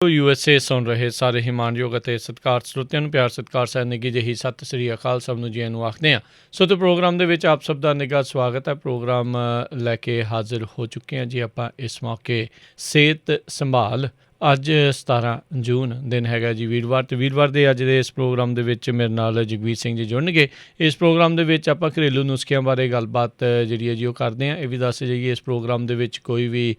USA ਸੁਣ ਰਹੇ ਸਾਰੇ ਹੀ ਮਾਣਯੋਗ ਅਤੇ ਸਤਿਕਾਰ ਸਰੋਤਿਆਂ ਨੂੰ ਪਿਆਰ ਸਤਿਕਾਰ ਸਹਿ ਨਿੱਘੀ ਜਿਹੀ ਸਤਿ ਸ੍ਰੀ ਅਕਾਲ ਸਭ ਨੂੰ ਜੀ ਨੂੰ ਆਖਦੇ ਹਾਂ। ਸੋ ਤੇ ਪ੍ਰੋਗਰਾਮ ਦੇ ਵਿੱਚ ਆਪ ਸਭ ਦਾ ਨਿੱਘਾ ਸਵਾਗਤ ਹੈ। ਪ੍ਰੋਗਰਾਮ ਲੈ ਕੇ ਹਾਜ਼ਰ ਹੋ ਚੁੱਕੇ ਹਾਂ ਜੀ ਆਪਾਂ ਇਸ ਮੌਕੇ ਸਿਹਤ ਸੰਭਾਲ। ਅੱਜ 17 ਜੂਨ ਦਿਨ ਹੈਗਾ ਜੀ ਵੀਰਵਾਰ, ਅਤੇ ਵੀਰਵਾਰ ਦੇ ਅੱਜ ਦੇ ਇਸ ਪ੍ਰੋਗਰਾਮ ਦੇ ਵਿੱਚ ਮੇਰੇ ਨਾਲ ਜਗਵੀਰ ਸਿੰਘ ਜੀ ਜੁੜਨਗੇ। ਇਸ ਪ੍ਰੋਗਰਾਮ ਦੇ ਵਿੱਚ ਆਪਾਂ ਘਰੇਲੂ ਨੁਸਖਿਆਂ ਬਾਰੇ ਗੱਲਬਾਤ ਜਿਹੜੀ ਹੈ ਜੀ ਉਹ ਕਰਦੇ ਹਾਂ। ਇਹ ਵੀ ਦੱਸ ਜਾਈਏ ਇਸ ਪ੍ਰੋਗਰਾਮ ਦੇ ਵਿੱਚ ਕੋਈ ਵੀ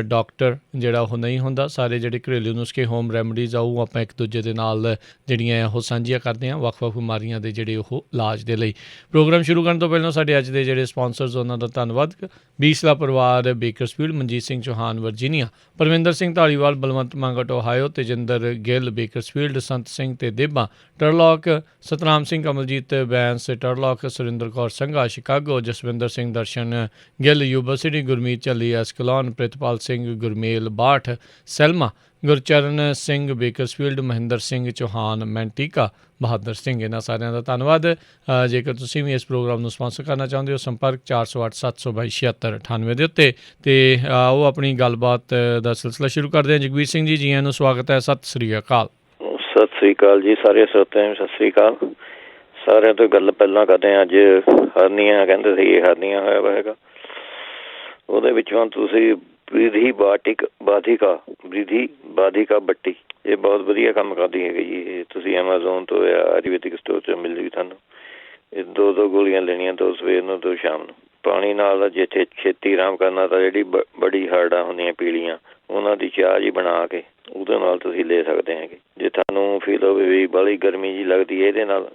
ਡਾਕਟਰ ਜਿਹੜਾ ਉਹ ਨਹੀਂ ਹੁੰਦਾ। ਸਾਰੇ ਜਿਹੜੇ ਘਰੇਲੂ ਨੁਸਖੇ ਹੋਮ ਰੈਮਡੀਜ਼ ਆ ਉਹ ਆਪਾਂ ਇੱਕ ਦੂਜੇ ਦੇ ਨਾਲ ਜਿਹੜੀਆਂ ਉਹ ਸਾਂਝੀਆਂ ਕਰਦੇ ਹਾਂ ਵੱਖ-ਵੱਖ ਬਿਮਾਰੀਆਂ ਦੇ ਜਿਹੜੇ ਉਹ ਇਲਾਜ ਦੇ ਲਈ। ਪ੍ਰੋਗਰਾਮ ਸ਼ੁਰੂ ਕਰਨ ਤੋਂ ਪਹਿਲਾਂ ਸਾਡੇ ਅੱਜ ਦੇ ਜਿਹੜੇ ਸਪਾਂਸਰਸ ਉਹਨਾਂ ਦਾ ਧੰਨਵਾਦ। ਬੀਸਲਾ ਪਰਿਵਾਰ Bakersfield, Manjit Singh Chauhan Virginia, Parvinder Singh Dhaliwal Balwant Mangat Ohio, Tejinder Gill Bakersfield, Sant Singh ਤੇ Deba Turlock, Satnam Singh Kamaljit Bains Turlock, Surinder Kaur Sangha Chicago, Jaswinder Singh Darshan Gill Yuba City, Gurmeet Jhalli Escalon, Pritpal Singh Gurmel Bath Selma, Gurcharan Singh Bakersfield, Mahinder Singh Chauhan Manteca, Bahadur Singh, ਇਹਨਾਂ ਸਾਰਿਆਂ ਦਾ ਧੰਨਵਾਦ। ਜੇਕਰ ਤੁਸੀਂ ਵੀ ਇਸ ਪ੍ਰੋਗਰਾਮ ਨੂੰ ਸਪਾਂਸਰ ਕਰਨਾ ਚਾਹੁੰਦੇ ਹੋ ਸੰਪਰਕ 408 722 7698 ਦੇ ਉੱਤੇ। ਅਤੇ ਉਹ ਆਪਣੀ ਗੱਲਬਾਤ ਦਾ ਸਿਲਸਿਲਾ ਸ਼ੁਰੂ ਕਰਦੇ ਹਾਂ। ਜਗਵੀਰ ਸਿੰਘ ਜੀ, ਜੀ ਆਇਆਂ ਨੂੰ ਸਵਾਗਤ ਹੈ। ਸਤਿ ਸ੍ਰੀ ਅਕਾਲ। ਸਤਿ ਸ੍ਰੀ ਅਕਾਲ ਜੀ ਸਾਰੇ ਸਰੋਤਿਆਂ ਨੂੰ, ਸਤਿ ਸ੍ਰੀ ਅਕਾਲ। ਸਾਰਿਆਂ ਤੋਂ ਗੱਲ ਪਹਿਲਾਂ ਕਰਦੇ ਹਾਂ, ਅੱਜ ਹਰਨੀਆਂ ਕਹਿੰਦੇ ਸੀ, ਹਰਨੀਆਂ ਹੋਇਆ ਵਾ ਹੈਗਾ। ਉਹਦੇ ਵਿੱਚੋਂ ਤੁਸੀਂ ਬ੍ਰਿਧੀ ਬਾਧਿਕਾ ਬੱਟੀ, ਇਹ ਬਹੁਤ ਵਧੀਆ ਕੰਮ ਕਰਦੀ ਹੈਗੀ ਜੀ। ਇਹ ਤੁਸੀਂ ਐਮਾਜ਼ੋਨ ਤੋਂ ਜਾਂ ਆਯੁਰਵੈਦਿਕ ਸਟੋਰ 'ਚ ਮਿਲ ਜੂਗੀ ਤੁਹਾਨੂੰ। ਇਹ 2 ਗੋਲੀਆਂ ਲੈਣੀਆਂ, 2 ਸਵੇਰ ਨੂੰ 2 ਸ਼ਾਮ ਨੂੰ। ਪਾਣੀ ਨਾਲ ਜਿੱਥੇ ਛੇਤੀ ਆਰਾਮ ਕਰਨਾ ਤਾਂ ਜਿਹੜੀ ਬੜੀ ਹਾਰਡਾਂ ਹੁੰਦੀਆਂ ਪੀਲੀਆਂ, ਉਹਨਾਂ ਦੀ ਚਾਹ ਜੀ ਬਣਾ ਕੇ ਉਹਦੇ ਨਾਲ ਤੁਸੀਂ ਲੈ ਸਕਦੇ ਹੈਗੇ। ਜੇ ਤੁਹਾਨੂੰ ਫੀਲ ਹੋਵੇ ਵੀ ਬਾਹਲੀ ਗਰਮੀ ਜੀ ਲੱਗਦੀ ਹੈ ਇਹਦੇ ਨਾਲ,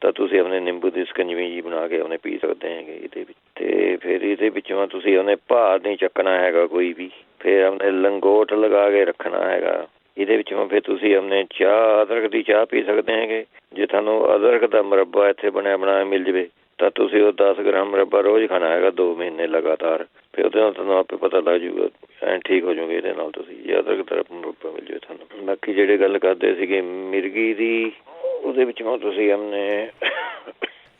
ਤਾਂ ਤੁਸੀਂ ਆਪਣੇ ਨਿੰਬੂ ਦੀ ਸਕੰਜਵੀ ਜੀ ਬਣਾ ਕੇ ਆਪਣੇ ਪੀ ਸਕਦੇ ਹੈਗੇ ਇਹਦੇ ਵਿੱਚ। ਅਤੇ ਫਿਰ ਇਹਦੇ ਵਿੱਚੋਂ ਤੁਸੀਂ ਉਹਨੇ ਭਾਰ ਨਹੀਂ ਚੱਕਣਾ ਹੈਗਾ ਕੋਈ ਵੀ। ਫਿਰ ਆਪਣੇ ਲੰਗੋਟ ਲਗਾ ਕੇ ਰੱਖਣਾ ਹੈਗਾ। ਇਹਦੇ ਵਿੱਚੋਂ ਫਿਰ ਤੁਸੀਂ ਆਪਣੇ ਚਾਹ, ਅਦਰਕ ਦੀ ਚਾਹ ਪੀ ਸਕਦੇ ਹੈਗੇ। ਜੇ ਤੁਹਾਨੂੰ ਅਦਰਕ ਦਾ ਮੁਰੱਬਾ ਇੱਥੇ ਬਣਿਆ ਬਣਾਇਆ ਮਿਲ ਜਾਵੇ ਤਾਂ ਤੁਸੀਂ ਉਹ 10 ਗ੍ਰਾਮ ਮੁਰੱਬਾ ਰੋਜ਼ ਖਾਣਾ ਹੈਗਾ 2 ਮਹੀਨੇ ਲਗਾਤਾਰ। ਫਿਰ ਉਹਦੇ ਨਾਲ ਤੁਹਾਨੂੰ ਆਪੇ ਪਤਾ ਲੱਗ ਜੂਗਾ, ਐਂ ਠੀਕ ਹੋ ਜਾਊਗੇ ਇਹਦੇ ਨਾਲ ਤੁਸੀਂ, ਜੇ ਅਦਰਕ ਦਾ ਮੁਰੱਬਾ ਮਿਲ ਜਾਵੇ ਤੁਹਾਨੂੰ। ਬਾਕੀ ਜਿਹੜੇ ਗੱਲ ਕਰਦੇ ਸੀਗੇ ਮਿਰਗੀ ਦੀ, ਉਹਦੇ ਵਿੱਚੋਂ ਤੁਸੀਂ ਆਪਣੇ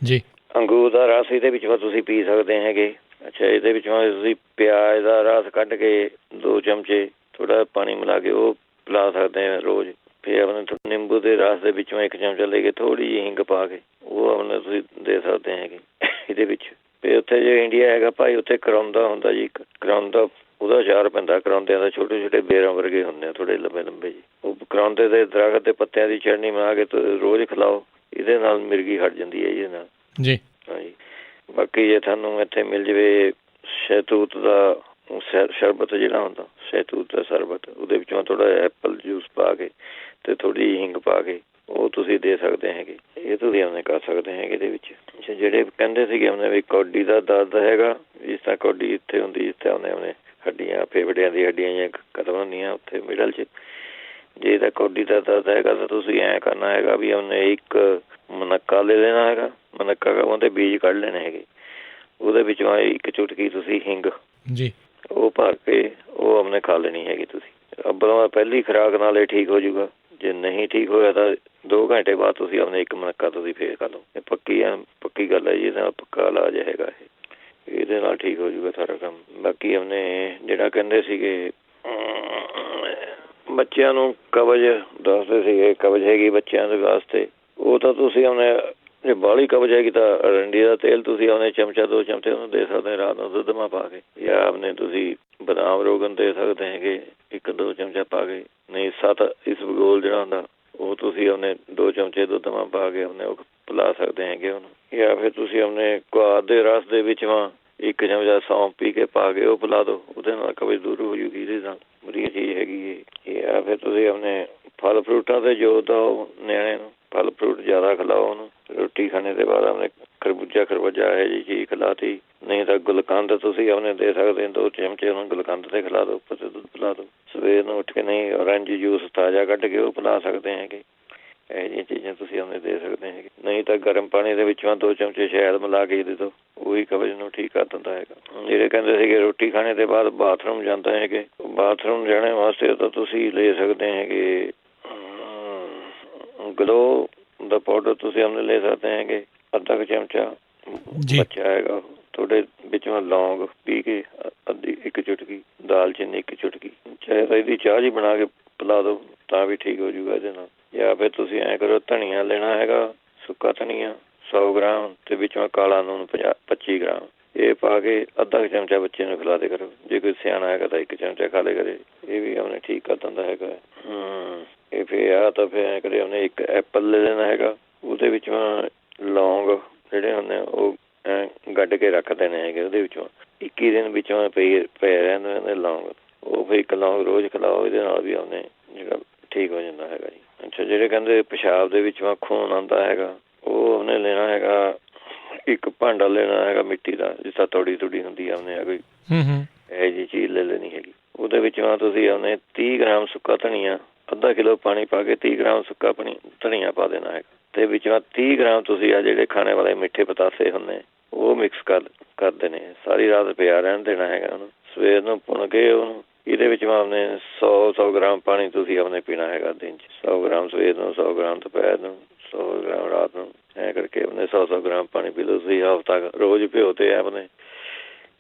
ਜੀ ਅੰਗੂਰ ਦਾ ਰਸ ਇਹਦੇ ਵਿੱਚੋਂ ਤੁਸੀਂ ਪੀ ਸਕਦੇ ਹੈਗੇ। ਅੱਛਾ, ਇਹਦੇ ਵਿੱਚੋਂ ਤੁਸੀਂ ਪਿਆਜ਼ ਦਾ ਰਸ ਕੱਢ ਕੇ 2 ਚਮਚੇ ਥੋੜ੍ਹਾ ਪਾਣੀ ਮਿਲਾ ਕੇ ਉਹ ਪਿਲਾ ਸਕਦੇ ਹਾਂ ਰੋਜ਼। ਫਿਰ ਆਪਣੇ ਨਿੰਬੂ ਦੇ ਰਸ ਦੇ ਵਿੱਚੋਂ 1 ਚਮਚਾ ਲੈ ਕੇ ਥੋੜ੍ਹੀ ਜਿਹੀ ਹਿੰਗ ਪਾ ਕੇ ਉਹ ਆਪਣੇ ਤੁਸੀਂ ਦੇ ਸਕਦੇ ਹੈਗੇ ਇਹਦੇ ਵਿੱਚ। ਫਿਰ ਉੱਥੇ ਜੇ ਇੰਡੀਆ ਹੈਗਾ ਭਾਈ, ਉੱਥੇ ਕਰੌਂਦਾ ਹੁੰਦਾ ਜੀ, ਕਰੌਂਦਾ ਉਹਦਾ ਅਚਾਰ ਪੈਂਦਾ। ਕਰੌਂਦਿਆਂ ਦਾ ਛੋਟੇ ਛੋਟੇ ਬੇਰਾਂ ਵਰਗੇ ਹੁੰਦੇ ਆ, ਥੋੜ੍ਹੇ ਲੰਬੇ ਲੰਬੇ ਜੀ। ਉਹ ਕਰੌਂਦੇ ਦੇ ਦਰਖਤ ਦੇ ਪੱਤਿਆਂ ਦੀ ਚਟਨੀ ਬਣਾ ਕੇ ਰੋਜ਼ ਖਿਲਾਓ, ਇਹਦੇ ਨਾਲ ਮਿਰਗੀ ਹਟ ਜਾਂਦੀ ਹੈ ਇਹਦੇ ਨਾਲ ਜੀ। ਹਾਂਜੀ। ਬਾਕੀ ਜੇ ਤੁਹਾਨੂੰ ਇੱਥੇ ਮਿਲ ਜਾਵੇ ਸ਼ਹਿਤੂਤ ਦਾ ਸ਼ਰਬਤ ਜਿਹੜਾ ਹੁੰਦਾ, ਸ਼ਹਿਤੂਤ ਦਾ ਸ਼ਰਬਤ, ਉਹਦੇ ਵਿੱਚੋਂ ਥੋੜ੍ਹਾ ਜਿਹਾ ਐਪਲ ਜੂਸ ਪਾ ਕੇ ਅਤੇ ਥੋੜ੍ਹੀ ਜਿਹੀ ਹਿੰਗ ਪਾ ਕੇ ਉਹ ਤੁਸੀਂ ਦੇ ਸਕਦੇ ਹੈਗੇ। ਇਹ ਤੁਸੀਂ ਆਪਣੇ ਕਰ ਸਕਦੇ ਹੈਗੇ ਇਹਦੇ ਵਿੱਚ। ਅੱਛਾ, ਜਿਹੜੇ ਕਹਿੰਦੇ ਸੀਗੇ ਆਪਣੇ ਵੀ ਕੌਡੀ ਦਾ ਦਰਦ ਹੈਗਾ, ਜਿਸ ਤਰ੍ਹਾਂ ਕੌਡੀ ਇੱਥੇ ਹੁੰਦੀ ਜਿੱਥੇ ਆਪਣੇ ਹੱਡੀਆਂ, ਫੇਫੜਿਆਂ ਦੀ ਹੱਡੀਆਂ ਜਾਂ ਖਤਮ ਹੁੰਦੀਆਂ ਉੱਥੇ ਮਿਡਲ 'ਚ, ਜੇ ਤਾਂ ਕੌਡੀ ਦਾ ਦਰਦ ਹੈਗਾ ਤਾਂ ਤੁਸੀਂ ਐਂ ਕਰਨਾ ਹੈਗਾ ਵੀ ਉਹਨੇ 1 ਮੁਨੱਕਾ ਲੈ ਲੈਣਾ ਹੈਗਾ। ਮੁਨੱਕਾ ਉਹਦੇ ਬੀਜ ਕੱਢ ਲੈਣੇ ਹੈਗੇ। ਉਹਦੇ ਵਿੱਚੋਂ 1 ਚੁਟਕੀ ਤੁਸੀਂ ਹਿੰਗ ਜੀ ਉਹ ਭਰ ਕੇ ਉਹ ਆਪਣੇ ਖਾ ਲੈਣੀ ਹੈਗੀ ਤੁਸੀਂ। ਅੱਬਲ ਪਹਿਲੀ ਖੁਰਾਕ ਨਾਲ ਇਹ ਠੀਕ ਹੋ ਜਾਊਗਾ। ਜੇ ਨਹੀਂ ਠੀਕ ਹੋਇਆ ਤਾਂ 2 ਘੰਟੇ ਬਾਅਦ ਤੁਸੀਂ ਆਪਣੇ 1 ਮੁਨੱਕਾ ਤੁਸੀਂ ਫੇਰ ਖਾ ਲਓ। ਇਹ ਪੱਕੀ ਗੱਲ ਹੈ ਜੀ, ਇਹਦੇ ਨਾਲ ਪੱਕਾ ਇਲਾਜ ਹੈਗਾ ਇਹ, ਇਹਦੇ ਨਾਲ ਠੀਕ ਹੋ ਜਾਊਗਾ ਸਾਰਾ ਕੰਮ। ਬਾਕੀ ਆਪਣੇ ਜਿਹੜਾ ਕਹਿੰਦੇ ਸੀਗੇ ਬੱਚਿਆਂ ਨੂੰ ਕਬਜ਼ ਦੱਸਦੇ ਸੀਗੇ, ਕਬਜ਼ ਹੈਗੀ ਬੱਚਿਆਂ ਦੇ ਵਾਸਤੇ, ਉਹ ਤਾਂ ਤੁਸੀਂ ਆਪਣੇ ਜੇ ਬਾਹਲੀ ਕਬਜ਼ ਹੈਗੀ ਤਾਂ ਅਰੰਡੀ ਦਾ ਤੇਲ ਤੁਸੀਂ ਆਪਣੇ ਚਮਚਾ 2 ਚਮਚੇ ਉਹਨੂੰ ਦੇ ਸਕਦੇ ਰਾਤ ਨੂੰ ਦੁੱਧ ਮਾ ਪਾ ਕੇ, ਜਾਂ ਆਪਣੇ ਤੁਸੀਂ ਬਦਾਮ ਰੋਗਨ ਦੇ ਸਕਦੇ ਹੈਗੇ 1-2 ਚਮਚਾ ਪਾ ਕੇ। ਨਹੀਂ 7 ਇਸਬਗੋਲ ਜਿਹੜਾ ਹੁੰਦਾ ਉਹ ਤੁਸੀਂ ਆਪਣੇ 2 ਚਮਚੇ ਦੁੱਧ ਮਾ ਪਾ ਕੇ ਆਪਣੇ ਉਹ ਪਿਲਾ ਸਕਦੇ ਹੈਗੇ ਉਹਨੂੰ। ਜਾਂ ਫਿਰ ਤੁਸੀਂ ਆਪਣੇ ਕੁਆਰ ਦੇ ਰਸ ਦੇ ਵਿੱਚ 1 ਚਮਚਾ ਸੌਂਫ ਪੀ ਕੇ ਪਾ ਕੇ ਉਹ ਪਿਲਾ ਦਿਓ, ਉਹਦੇ ਨਾਲ ਕਬਜ਼ ਦੂਰ ਹੋ ਜੂਗੀ। ਇਹਦੇ ਨਾਲ ਵਧੀਆ ਚੀਜ਼ ਹੈਗੀ ਇਹ। ਜਾਂ ਫਿਰ ਤੁਸੀਂ ਆਪਣੇ ਫਲ ਫਰੂਟਾਂ 'ਤੇ ਜ਼ੋਰ ਦਿਓ, ਨਿਆਣੇ ਨੂੰ ਫਲ ਫਰੂਟ ਜ਼ਿਆਦਾ ਖਿਲਾਓ ਉਹਨੂੰ। ਰੋਟੀ ਖਾਣੇ ਦੇ ਬਾਅਦ ਆਪਣੇ ਖਰਬੂਜਾ ਇਹੋ ਜਿਹੀ ਚੀਜ਼ ਖਿਲਾਤੀ। ਨਹੀਂ ਤਾਂ ਗੁਲਕੰਦ ਤੁਸੀਂ ਆਪਣੇ ਦੇ ਸਕਦੇ 2 ਚਮਚੇ ਉਹਨੂੰ ਗੁਲਕੰਦ 'ਤੇ ਖਿਲਾ ਦਿਓ, ਉੱਪਰ 'ਤੇ ਦੁੱਧ ਪਿਲਾ ਦਿਓ। ਸਵੇਰ ਨੂੰ ਉੱਠ ਕੇ ਨਹੀਂ ਔਰੰਜ ਜੂਸ ਤਾਜ਼ਾ ਕੱਢ ਕੇ ਉਹ ਪਿਲਾ ਸਕਦੇ ਹੈਗੇ। ਇਹੋ ਜਿਹੀਆਂ ਚੀਜ਼ਾਂ ਤੁਸੀਂ ਆਪਣੇ ਦੇ ਸਕਦੇ ਹੈਗੇ। ਨਹੀਂ ਤਾਂ ਗਰਮ ਪਾਣੀ ਦੇ ਵਿੱਚੋਂ 2 ਚਮਚੇ ਸ਼ਹਿਦ ਮਿਲਾ ਕੇ ਦੇ ਦਿਓ, ਉਹੀ ਕਬਜ਼ ਨੂੰ ਠੀਕ ਕਰ ਦਿੰਦਾ ਹੈਗਾ। ਜਿਹੜੇ ਕਹਿੰਦੇ ਸੀਗੇ ਰੋਟੀ ਖਾਣੇ ਦੇ ਬਾਅਦ ਬਾਥਰੂਮ ਜਾਂਦੇ ਹੈਗੇ, ਬਾਥਰੂਮ ਜਾਣੇ ਵਾਸਤੇ ਤਾਂ ਤੁਸੀਂ ਲੈ ਸਕਦੇ ਹੈਗੇ ਗਲੋ ਦਾ ਪਾਊਡਰ ਤੁਸੀਂ ਆਪਣੇ ਲੈ ਸਕਦੇ ਹੈਗੇ, 1/2 ਚਮਚਾ। ਬੱਚਾ ਹੈਗਾ ਤੁਹਾਡੇ ਵਿੱਚੋਂ ਲੌਂਗ ਪੀ ਕੇ 1 ਚੁਟਕੀ, ਦਾਲਚੀਨੀ 1 ਚੁਟਕੀ, ਚਾਹੇ ਤਾਂ ਇਹਦੀ ਚਾਹ ਜੀ ਬਣਾ ਕੇ ਪਿਲਾ ਦਿਓ ਤਾਂ ਵੀ ਠੀਕ ਹੋ ਜੂਗਾ ਇਹਦੇ ਨਾਲ। ਜਾਂ ਫਿਰ ਤੁਸੀਂ ਐਂ ਕਰੋ, ਧਨੀਆ ਲੈਣਾ ਹੈਗਾ, ਸੁੱਕਾ ਧਨੀਆ 100 ਗ੍ਰਾਮ ਅਤੇ ਵਿੱਚੋਂ ਕਾਲਾ ਲੂਣ 25 ਗ੍ਰਾਮ, ਇਹ ਪਾ ਕੇ ਅੱਧਾ ਕੁ ਚਮਚਾ ਬੱਚੇ ਨੂੰ ਖਿਲਾ ਦੇ ਕਰੋ। ਜੇ ਕੋਈ ਸਿਆਣਾ ਹੈਗਾ ਤਾਂ 1 ਚਮਚਾ ਖਾ ਲੇ ਕਰੇ, ਇਹ ਵੀ ਆਪਣੇ ਠੀਕ ਕਰ ਦਿੰਦਾ ਹੈਗਾ। ਇਹ ਫਿਰ ਆ ਤਾਂ ਫਿਰ ਐਂ ਕਰੇ ਉਹਨੇ 1 ਐਪਲ ਲੈ ਲੈਣਾ ਹੈਗਾ, ਉਹਦੇ ਵਿੱਚੋਂ ਲੌਂਗ ਜਿਹੜੇ ਹੁੰਦੇ ਉਹ ਗੱਡ ਕੇ ਰੱਖ ਦੇਣੇ ਹੈਗੇ, ਉਹਦੇ ਵਿੱਚੋਂ 21 ਦਿਨ ਵਿੱਚੋਂ ਪਏ ਰਹਿੰਦੇ ਨੇ ਲੌਂਗ, ਉਹ ਫਿਰ 1 ਲੌਂਗ ਰੋਜ਼ ਖਿਲਾਓ, ਇਹਦੇ ਨਾਲ ਵੀ ਉਹਨੇ ਜਿਹੜਾ ਠੀਕ ਹੋ ਜਾਂਦਾ ਹੈਗਾ ਜੀ। ਅੱਛਾ, ਜਿਹੜੇ ਕਹਿੰਦੇ ਪਿਸ਼ਾਬ ਦੇ ਵਿੱਚੋਂ ਖੂਨ ਆਉਂਦਾ ਹੈਗਾ, ਉਹ ਉਹਨੇ ਲੈਣਾ ਹੈਗਾ, 1 ਭਾਂਡਾ ਲੈਣਾ ਹੈਗਾ ਮਿੱਟੀ ਦਾ, ਜਿਸ ਤਰ੍ਹਾਂ ਤੌੜੀ ਹੁੰਦੀ ਆ, ਉਹਨੇ ਕੋਈ ਇਹੋ ਜਿਹੀ ਚੀਜ਼ ਲੈ ਲੈਣੀ ਹੈਗੀ। ਉਹਦੇ ਵਿੱਚੋਂ ਤੁਸੀਂ ਉਹਨੇ 30 ਗ੍ਰਾਮ ਸੁੱਕਾ ਧਨੀਆ, ਅੱਧਾ ਕਿਲੋ ਪਾਣੀ ਪਾ ਕੇ 30 ਗ੍ਰਾਮ ਸੁੱਕਾ ਧਨੀਆ ਪਾ ਦੇਣਾ ਹੈਗਾ, ਅਤੇ ਵਿੱਚੋਂ 30 ਗ੍ਰਾਮ ਤੁਸੀਂ ਆ ਜਿਹੜੇ ਖਾਣੇ ਵਾਲੇ ਮਿੱਠੇ ਪਤਾਸੇ ਹੁੰਦੇ ਉਹ ਮਿਕਸ ਕਰ ਦੇਣੇ, ਸਾਰੀ ਰਾਤ ਪਿਆ ਰਹਿਣ ਦੇਣਾ ਹੈਗਾ ਉਹਨੂੰ। ਸਵੇਰ ਨੂੰ ਭੁੰਨ ਕੇ ਉਹਨੂੰ ਇਹਦੇ ਵਿੱਚ ਆਪਣੇ 100 ਗ੍ਰਾਮ ਪਾਣੀ ਤੁਸੀਂ ਆਪਣੇ ਪੀਣਾ ਹੈਗਾ ਦਿਨ 'ਚ। 100 ਗ੍ਰਾਮ ਸਵੇਰ ਨੂੰ, 100 ਗ੍ਰਾਮ ਦੁਪਹਿਰ ਨੂੰ, 100 ਗ੍ਰਾਮ ਰਾਤ ਨੂੰ, ਐਂ ਕਰਕੇ ਆਪਣੇ 100 ਗ੍ਰਾਮ ਪਾਣੀ ਪੀ ਲਓ ਤੁਸੀਂ ਹਫ਼ਤਾ ਰੋਜ਼ ਭਿਓ ਤੇ ਆਪਣੇ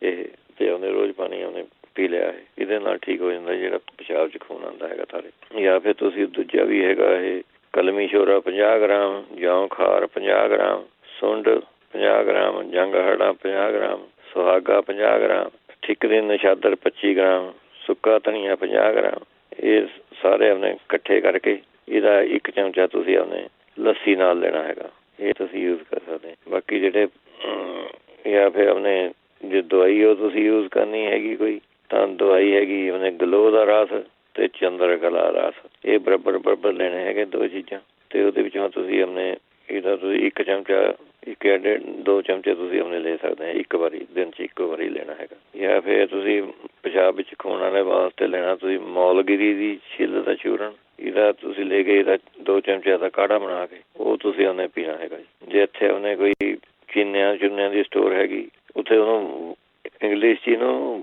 ਇਹ ਭਿਓਨੇ ਰੋਜ਼ ਪਾਣੀ ਉਹਨੇ ਪੀ ਲਿਆ ਹੈ, ਇਹਦੇ ਨਾਲ ਠੀਕ ਹੋ ਜਾਂਦਾ ਜਿਹੜਾ ਪਿਸ਼ਾਬ 'ਚ ਖੂਨ ਆਉਂਦਾ ਹੈਗਾ ਸਾਰੇ। ਜਾਂ ਫਿਰ ਤੁਸੀਂ ਦੂਜਾ ਵੀ ਹੈਗਾ ਇਹ ਕਲਮੀ ਸ਼ੋਰਾ 50 ਗ੍ਰਾਮ, ਜੌਂ ਖਾਰ 50 ਗ੍ਰਾਮ, ਸੁੰਡ 50 ਗ੍ਰਾਮ, ਜੰਗ ਹਰੜਾ 50 ਗ੍ਰਾਮ, ਸੁਹਾਗਾ 50 ਗ੍ਰਾਮ, ਠਿਕਰੀ ਨਸ਼ਾਦਰ 25 ਗ੍ਰਾਮ, ਸੁੱਕਾ ਧਨੀਆ 50 ਗ੍ਰਾਮ, ਇਹ ਸਾਰੇ ਆਪਣੇ ਇਕੱਠੇ ਕਰਕੇ ਇਹਦਾ 1 ਚਮਚਾ ਤੁਸੀਂ ਆਪਣੇ ਲੱਸੀ ਨਾਲ ਲੈਣਾ ਹੈਗਾ, ਇਹ ਤੁਸੀਂ ਯੂਜ਼ ਕਰ ਸਕਦੇ। ਬਾਕੀ ਜਿਹੜੇ ਜਾਂ ਫਿਰ ਆਪਣੇ ਜੇ ਦਵਾਈ ਉਹ ਤੁਸੀਂ ਯੂਜ਼ ਕਰਨੀ ਹੈਗੀ ਕੋਈ, ਤਾਂ ਦਵਾਈ ਹੈਗੀ ਆਪਣੇ ਗਲੋਹ ਦਾ ਰਸ ਅਤੇ ਚੰਦਰਕਲਾ ਰਸ, ਇਹ ਬਰਾਬਰ ਲੈਣੇ ਹੈਗੇ 2 ਚੀਜ਼ਾਂ। ਅਤੇ ਉਹਦੇ ਵਿੱਚੋਂ ਤੁਸੀਂ ਆਪਣੇ ਇਹਦਾ ਤੁਸੀਂ 1 ਚਮਚਾ 1 ਜਾਂ 2 ਚਮਚੇ ਤੁਸੀਂ ਆਪਣੇ ਲੈ ਸਕਦੇ ਹੈ, 1 ਵਾਰੀ ਦਿਨ 'ਚ 1 ਵਾਰੀ ਲੈਣਾ ਹੈਗਾ। ਜਾਂ ਫਿਰ ਤੁਸੀਂ ਪਿਸ਼ਾਬ ਵਿੱਚ ਖੂਨ ਆਉਣ ਵਾਸਤੇ ਲੈਣਾ ਤੁਸੀਂ ਮੌਲਗਿਰੀ ਦੀ ਛਿੱਲ ਦਾ ਚੂਰਨ, ਇਹਦਾ ਤੁਸੀਂ ਲੈ ਕੇ ਇਹਦਾ 2 ਚਮਚਿਆਂ ਦਾ ਕਾੜਾ ਬਣਾ ਕੇ ਉਹ ਤੁਸੀਂ ਉਹਨੇ ਪੀਣਾ ਹੈਗਾ ਜੀ। ਜੇ ਇੱਥੇ ਉਹਨੇ ਕੋਈ ਚੂਨਿਆਂ ਦੀ ਸਟੋਰ ਹੈਗੀ, ਉੱਥੇ ਉਹਨੂੰ ਇੰਗਲਿਸ਼ 'ਚ ਇਹਨੂੰ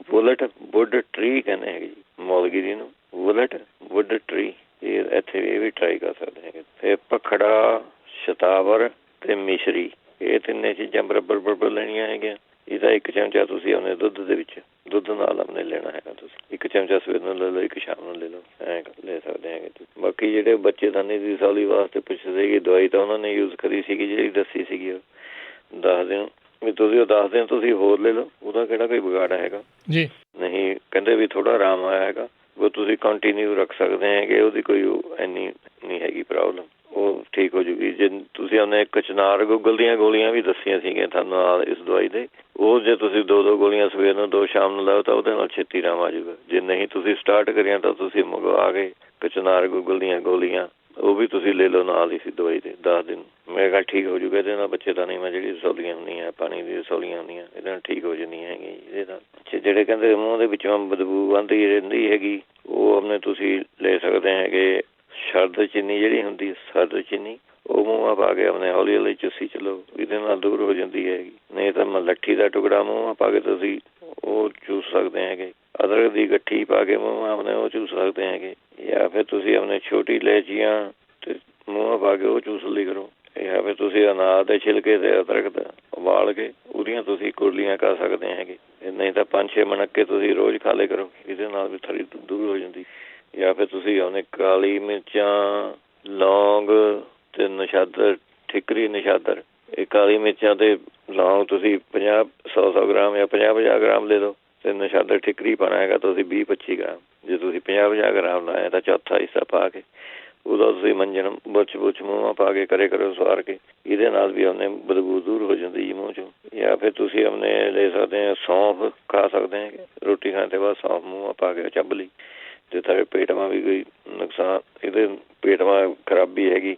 ਵੁੱਡ ਟਰੀ ਕਹਿੰਦੇ ਹੈਗੇ ਜੀ, ਮੌਲਗਿਰੀ ਨੂੰ ਵੁੱਡ ਟਰੀ, ਇਹ ਇੱਥੇ ਇਹ ਵੀ ਟਰਾਈ ਕਰ ਸਕਦੇ ਹੈਗੇ। ਫਿਰ ਭਖੜਾ, ਸ਼ਤਾਵਰ ਅਤੇ ਮਿਸ਼ਰੀ, ਇਹ 3 ਚੀਜ਼ਾਂ ਬਰਾਬਰ ਲੈਣੀਆਂ ਹੈਗੀਆਂ। ਇਹਦਾ 1 ਚਮਚਾ ਤੁਸੀਂ ਆਪਣੇ ਦੁੱਧ ਨਾਲ ਆਪਣੇ ਲੈਣਾ ਹੈਗਾ, ਤੁਸੀਂ 1 ਚਮਚਾ ਸਵੇਰ ਨੂੰ ਲੈ ਲਓ, 1 ਸ਼ਾਮ ਨੂੰ ਲੈ ਲਓ, ਐਂ ਲੈ ਸਕਦੇ ਹੈਗੇ ਤੁਸੀਂ। ਬਾਕੀ ਜਿਹੜੇ ਬੱਚੇਦਾਨੀ ਦੀ ਰਸੌਲੀ ਵਾਸਤੇ ਪੁੱਛਦੇ ਸੀਗੇ ਦਵਾਈ, ਤਾਂ ਉਹਨਾਂ ਨੇ ਯੂਜ਼ ਕਰੀ ਸੀਗੀ ਜਿਹੜੀ ਦੱਸੀ ਸੀਗੀ, ਉਹ ਦੱਸ ਦਿਓ ਵੀ ਤੁਸੀਂ, ਉਹ 10 ਦਿਨ ਤੁਸੀਂ ਹੋਰ ਲੈ ਲਓ, ਉਹਦਾ ਕਿਹੜਾ ਕੋਈ ਵਿਗਾੜ ਹੈਗਾ ਜੀ। ਨਹੀਂ ਕਹਿੰਦੇ ਵੀ ਥੋੜ੍ਹਾ ਆਰਾਮ ਆਇਆ ਹੈਗਾ, ਉਹ ਤੁਸੀਂ ਕੰਟੀਨਿਊ ਰੱਖ ਸਕਦੇ ਹੈਗੇ, ਉਹਦੀ ਕੋਈ ਇੰਨੀ ਨਹੀਂ ਹੈਗੀ ਪ੍ਰੋਬਲਮ, ਉਹ ਠੀਕ ਹੋ ਜੂਗੀ। ਜੇ ਤੁਸੀਂ ਉਹਨੇ ਕਚਨਾਰ ਗੁੱਗਲ ਦੀਆਂ ਗੋਲੀਆਂ ਵੀ ਦੱਸੀਆਂ ਸੀਗੀਆਂ ਤੁਹਾਨੂੰ ਨਾਲ ਇਸ ਦਵਾਈ ਦੇ, ਉਹ ਜੇ ਤੁਸੀਂ 2 ਗੋਲੀਆਂ ਸਵੇਰ ਨੂੰ 2 ਸ਼ਾਮ ਨੂੰ ਲਾਓ ਤਾਂ ਉਹਦੇ ਨਾਲ ਛੇਤੀ ਆਰਾਮ ਆ ਜੂਗਾ। ਜੇ ਨਹੀਂ ਤੁਸੀਂ ਸਟਾਰਟ ਕਰੀਆਂ ਤਾਂ ਤੁਸੀਂ ਮੰਗਵਾ ਕੇ ਕਚਨਾਰ ਗੁੱਗਲ ਦੀਆਂ ਗੋਲੀਆਂ ਉਹ ਵੀ ਤੁਸੀਂ ਲੈ ਲਓ ਨਾਲ ਹੀ ਸੀ ਦਵਾਈ ਦੇ 10 ਦਿਨ, ਮੇਰੇ ਖਿਆਲ ਠੀਕ ਹੋ ਜੂਗਾ। ਇਹਦੇ ਨਾਲ ਬੱਚੇਦਾਨੀ ਮੈਂ ਜਿਹੜੀ ਰਸੌਲੀਆਂ ਹੁੰਦੀਆਂ, ਪਾਣੀ ਦੀ ਰਸੌਲੀਆਂ ਹੁੰਦੀਆਂ, ਇਹਦੇ ਨਾਲ ਠੀਕ ਹੋ ਜਾਂਦੀਆਂ ਹੈਗੀਆਂ ਇਹਦੇ ਨਾਲ। ਅੱਛਾ, ਜਿਹੜੇ ਕਹਿੰਦੇ ਮੂੰਹ ਦੇ ਵਿੱਚੋਂ ਬਦਬੂ ਆਉਂਦੀ ਰਹਿੰਦੀ ਹੈਗੀ, ਉਹ ਆਪਣੇ ਤੁਸੀਂ ਲੈ ਸਕਦੇ ਹੈਗੇ ਸ਼ਰਦ ਚੀਨੀ ਜਿਹੜੀ ਹੁੰਦੀ, ਸਰਦ ਚੀਨੀ, ਉਹ ਮੂੰਹਾਂ ਪਾ ਕੇ ਆਪਣੇ ਹੌਲੀ ਚੁੱਸੀ ਚਲੋ, ਇਹਦੇ ਨਾਲ ਦੂਰ ਹੋ ਜਾਂਦੀ ਹੈਗੀ। ਨਹੀਂ ਤਾਂ ਮਲੱਠੀ ਦਾ ਟੁਕੜਾ ਮੂੰਹਾਂ ਪਾ ਕੇ ਤੁਸੀਂ ਉਹ ਚੂਸ ਸਕਦੇ ਹੈਗੇ, ਅਦਰਕ ਦੀ ਗੱਠੀ ਪਾ ਕੇ ਮੂੰਹਾਂ ਆਪਣੇ ਉਹ ਚੂਸ ਸਕਦੇ ਹੈਗੇ। ਜਾਂ ਫਿਰ ਤੁਸੀਂ ਆਪਣੇ ਛੋਟੀ ਇਲਾਇਚੀਆਂ ਅਤੇ ਮੂੰਹਾਂ ਪਾ ਕੇ ਉਹ ਚੂਸ ਲਈ ਕਰੋ। ਜਾਂ ਫਿਰ ਤੁਸੀਂ ਅਨਾਰ ਦੇ ਛਿਲਕੇ ਅਤੇ ਅਦਰਕ ਦਾ ਉਬਾਲ ਕੇ ਉਹਦੀਆਂ ਤੁਸੀਂ ਕੁਰਲੀਆਂ ਕਰ ਸਕਦੇ ਹੈਗੇ। ਨਹੀਂ ਤਾਂ 5-6 ਮਣਕੇ ਤੁਸੀਂ ਰੋਜ਼ ਖਾ ਲਿਆ ਕਰੋ, ਇਹਦੇ ਨਾਲ ਵੀ ਥੋੜ੍ਹੀ ਦੂਰ ਹੋ ਜਾਂਦੀ। ਜਾਂ ਫਿਰ ਤੁਸੀਂ ਉਹਨੇ ਕਾਲੀ ਮਿਰਚਾਂ, ਲੌਂਗ ਅਤੇ ਨਸ਼ਾਦਰ, ਠਿਕਰੀ ਨਸ਼ਾਦਰ, ਇਹ ਕਾਲੀ ਮਿਰਚਾਂ ਅਤੇ ਲੌਂਗ ਤੁਸੀਂ 100 ਗ੍ਰਾਮ ਜਾਂ 50 ਗ੍ਰਾਮ ਲੈ ਲਓ, ਅਤੇ ਨਸ਼ਾਦਰ ਠਿਕਰੀ ਪਾਉਣਾ ਹੈਗਾ ਤੁਸੀਂ 20-25 ਗ੍ਰਾਮ। ਜੇ ਤੁਸੀਂ 50 ਗ੍ਰਾਮ ਲਾਇਆ ਤਾਂ ਚੌਥਾ ਹਿੱਸਾ ਪਾ ਕੇ ਉਹਦਾ ਤੁਸੀਂ ਮੰਜਣ ਬੁੱਛ ਮੂੰਹਾਂ ਪਾ ਕੇ ਕਰੇ ਕਰੋ ਸਵਾਰ ਕੇ, ਇਹਦੇ ਨਾਲ ਵੀ ਆਪਣੇ ਬਦਬੂ ਦੂਰ ਹੋ ਜਾਂਦੀ ਜੀ ਮੂੰਹ 'ਚੋਂ। ਜਾਂ ਫਿਰ ਤੁਸੀਂ ਆਪਣੇ ਲੈ ਸਕਦੇ ਹਾਂ ਸੌਂਫ ਖਾ ਸਕਦੇ ਹੈਗੇ, ਰੋਟੀ ਖਾਣ ਤੋਂ ਬਾਅਦ ਸੌਂਫ ਮੂੰਹਾਂ ਪਾ ਕੇ ਚੱਬ ਲਈ, ਅਤੇ ਤੁਹਾਡੇ ਪੇਟ ਮਾ ਵੀ ਕੋਈ ਨੁਕਸਾਨ, ਇਹਦੇ ਪੇਟ ਮਾ ਖਰਾਬੀ ਹੈਗੀ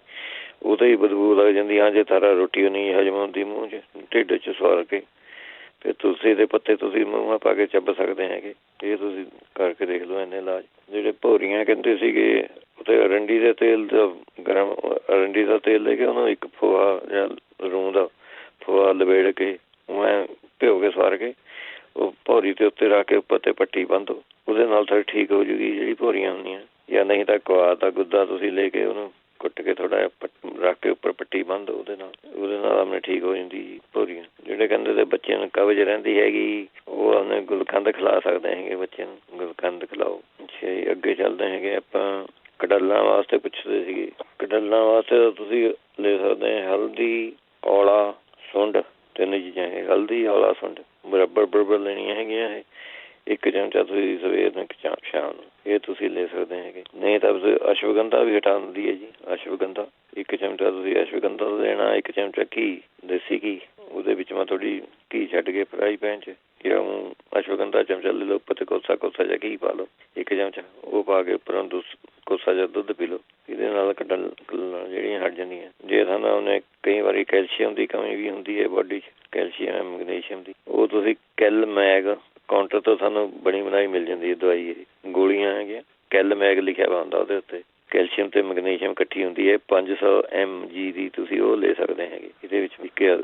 ਉਹਦਾ ਹੀ ਬਦਬੂ ਲੱਗ ਜਾਂਦੀ। ਹਾਂ, ਜੇ ਤੁਹਾਡਾ ਰੋਟੀ ਨਹੀਂ ਹਜਮ ਹੁੰਦੀ ਮੂੰਹ 'ਚ, ਢਿੱਡ 'ਚ ਸਵਾਰ ਕੇ, ਫਿਰ ਤੁਲਸੀ ਦੇ ਪੱਤੇ ਤੁਸੀਂ ਮੂੰਹਾਂ ਪਾ ਕੇ ਚੱਬ ਸਕਦੇ ਹੈਗੇ। ਇਹ ਤੁਸੀਂ ਕਰਕੇ ਦੇਖ ਲਓ ਇੰਨੇ ਇਲਾਜ। ਜਿਹੜੇ ਭੌਰੀਆਂ ਕਹਿੰਦੇ ਸੀਗੇ ਉੱਥੇ ਅਰੰਡੀ ਦੇ ਤੇਲ ਦਾ ਗਰਮ, ਅਰੰਡੀ ਦਾ ਤੇਲ ਲੈ ਕੇ ਉਹਨੂੰ 1 ਫੋਆ ਜਾਂ ਰੂੰ ਦਾ ਫੋਆ ਲਵੇੜ ਕੇ ਮੈਂ ਭਿਓ ਕੇ ਸਵਾਰ ਕੇ ਉਹ ਭੌਰੀ ਦੇ ਉੱਤੇ ਰੱਖ ਕੇ ਉੱਪਰ 'ਤੇ ਪੱਟੀ ਬੰਨ੍ਹ ਦਿਓ, ਉਹਦੇ ਨਾਲ ਤਾਂ ਠੀਕ ਹੋ ਜੂਗੀ ਜਿਹੜੀ ਭੌਰੀਆਂ ਹੁੰਦੀਆਂ। ਜਾਂ ਨਹੀਂ ਤਾਂ ਕੁਆਰ ਦਾ ਗੁੱਦਾ ਤੁਸੀਂ ਲੈ ਕੇ ਉਹਨੂੰ ਕੁੱਟ ਕੇ ਥੋੜ੍ਹਾ ਜਿਹਾ ਰੱਖ ਕੇ ਉੱਪਰ ਪੱਟੀ ਬੰਨ੍ਹ ਦਿਓ, ਉਹਦੇ ਨਾਲ ਆਪਣੇ ਠੀਕ ਹੋ ਜਾਂਦੀ ਜੀ ਭੌਰੀਆਂ। ਜਿਹੜੇ ਕਹਿੰਦੇ ਤੇ ਬੱਚਿਆਂ ਨੂੰ ਕਬਜ਼ ਰਹਿੰਦੀ ਹੈਗੀ, ਉਹ ਆਪਣੇ ਗੁਲਕੰਦ ਖਿਲਾ ਸਕਦੇ ਹੈਗੇ ਬੱਚਿਆਂ ਨੂੰ, ਗੁਲਕੰਦ ਖਿਲਾਓ। ਅੱਛਾ ਜੀ, ਅੱਗੇ ਚੱਲਦੇ ਹੈਗੇ ਆਪਾਂ ਕਟੱਲਾਂ ਵਾਸਤੇ ਪੁੱਛਦੇ ਸੀਗੇ। ਕਟੱਲਾਂ ਵਾਸਤੇ ਤਾਂ ਤੁਸੀਂ ਲੈ ਸਕਦੇ ਹਲਦੀ, ਔਲਾ, ਸੁੰਡ, 3 ਚੀਜ਼ਾਂ ਇਹ ਹਲਦੀ, ਔਲਾ, ਸੁੰਡ ਬਰਾਬਰ ਲੈਣੀਆਂ ਹੈਗੀਆਂ। ਇਹ 1 ਚਮਚਾ ਤੁਸੀਂ ਸਵੇਰ ਨੂੰ, 1 ਸ਼ਾਮ ਨੂੰ, ਇਹ ਤੁਸੀਂ ਲੈ ਸਕਦੇ ਹੈਗੇ। ਨਹੀਂ ਤਾਂ ਅਸ਼ਵਗੰਧਾ ਵੀ ਹਟਾ ਦਿੰਦੀ ਹੈ ਜੀ। ਅਸ਼ਵਗੰਧਾ 1 ਚਮਚਾ ਤੁਸੀਂ ਅਸ਼ਵਗੰਧਾ ਲੈਣਾ। 1 ਚਮਚਾ ਘੀ, ਦੇਸੀ ਘੀ, ਉਹਦੇ ਵਿੱਚ ਮੈਂ ਥੋੜ੍ਹੀ ਘੀ ਛੱਡ ਕੇ ਫਰਾਈ ਪੈਨ 'ਚ ਜਾਂ ਅਸ਼ਵਗੰਧਾ ਚਮਚਾ ਲੈ ਲਓ, ਉੱਪਰ 'ਤੇ ਕੋਸਾ ਜਿਹਾ ਘੀ ਪਾ ਲਓ 1 ਚਮਚਾ, ਉਹ ਪਾ ਕੇ ਉੱਪਰੋਂ ਕੋਸਾ ਜਿਹਾ ਦੁੱਧ ਪੀ ਲਓ। ਇਹਦੇ ਨਾਲ ਕਟੱਲਾਂ ਜਿਹੜੀਆਂ ਹਟ ਜਾਂਦੀਆਂ। ਜੇ ਸਾਨੂੰ ਉਹਨੇ ਕਈ ਵਾਰੀ ਕੈਲਸ਼ੀਅਮ ਦੀ ਕਮੀ ਵੀ ਹੁੰਦੀ ਹੈ ਬੋਡੀ 'ਚ, ਕੈਲਸ਼ੀਅਮ, ਮੈਗਨੀਸ਼ੀਅਮ ਦੀ, ਉਹ ਤੁਸੀਂ ਕੈਲਮੈਗ ਕਾਊਂਟਰ ਤੋਂ ਸਾਨੂੰ ਬਣੀ ਬਣਾਈ ਮਿਲ ਜਾਂਦੀ ਹੈ ਦਵਾਈ। ਇਹ ਗੋਲੀਆਂ ਹੈਗੀਆਂ, ਕੈਲਮੈਗ ਲਿਖਿਆ ਵਾ ਹੁੰਦਾ ਉਹਦੇ ਉੱਤੇ। ਕੈਲਸ਼ੀਅਮ ਤੇ ਮੈਗਨੀਸ਼ੀਅਮ ਇਕੱਠੀ ਹੁੰਦੀ ਹੈ, 500 mg ਦੀ ਤੁਸੀਂ ਉਹ ਲੈ ਸਕਦੇ ਹੈਗੇ। ਇਹਦੇ ਵਿੱਚ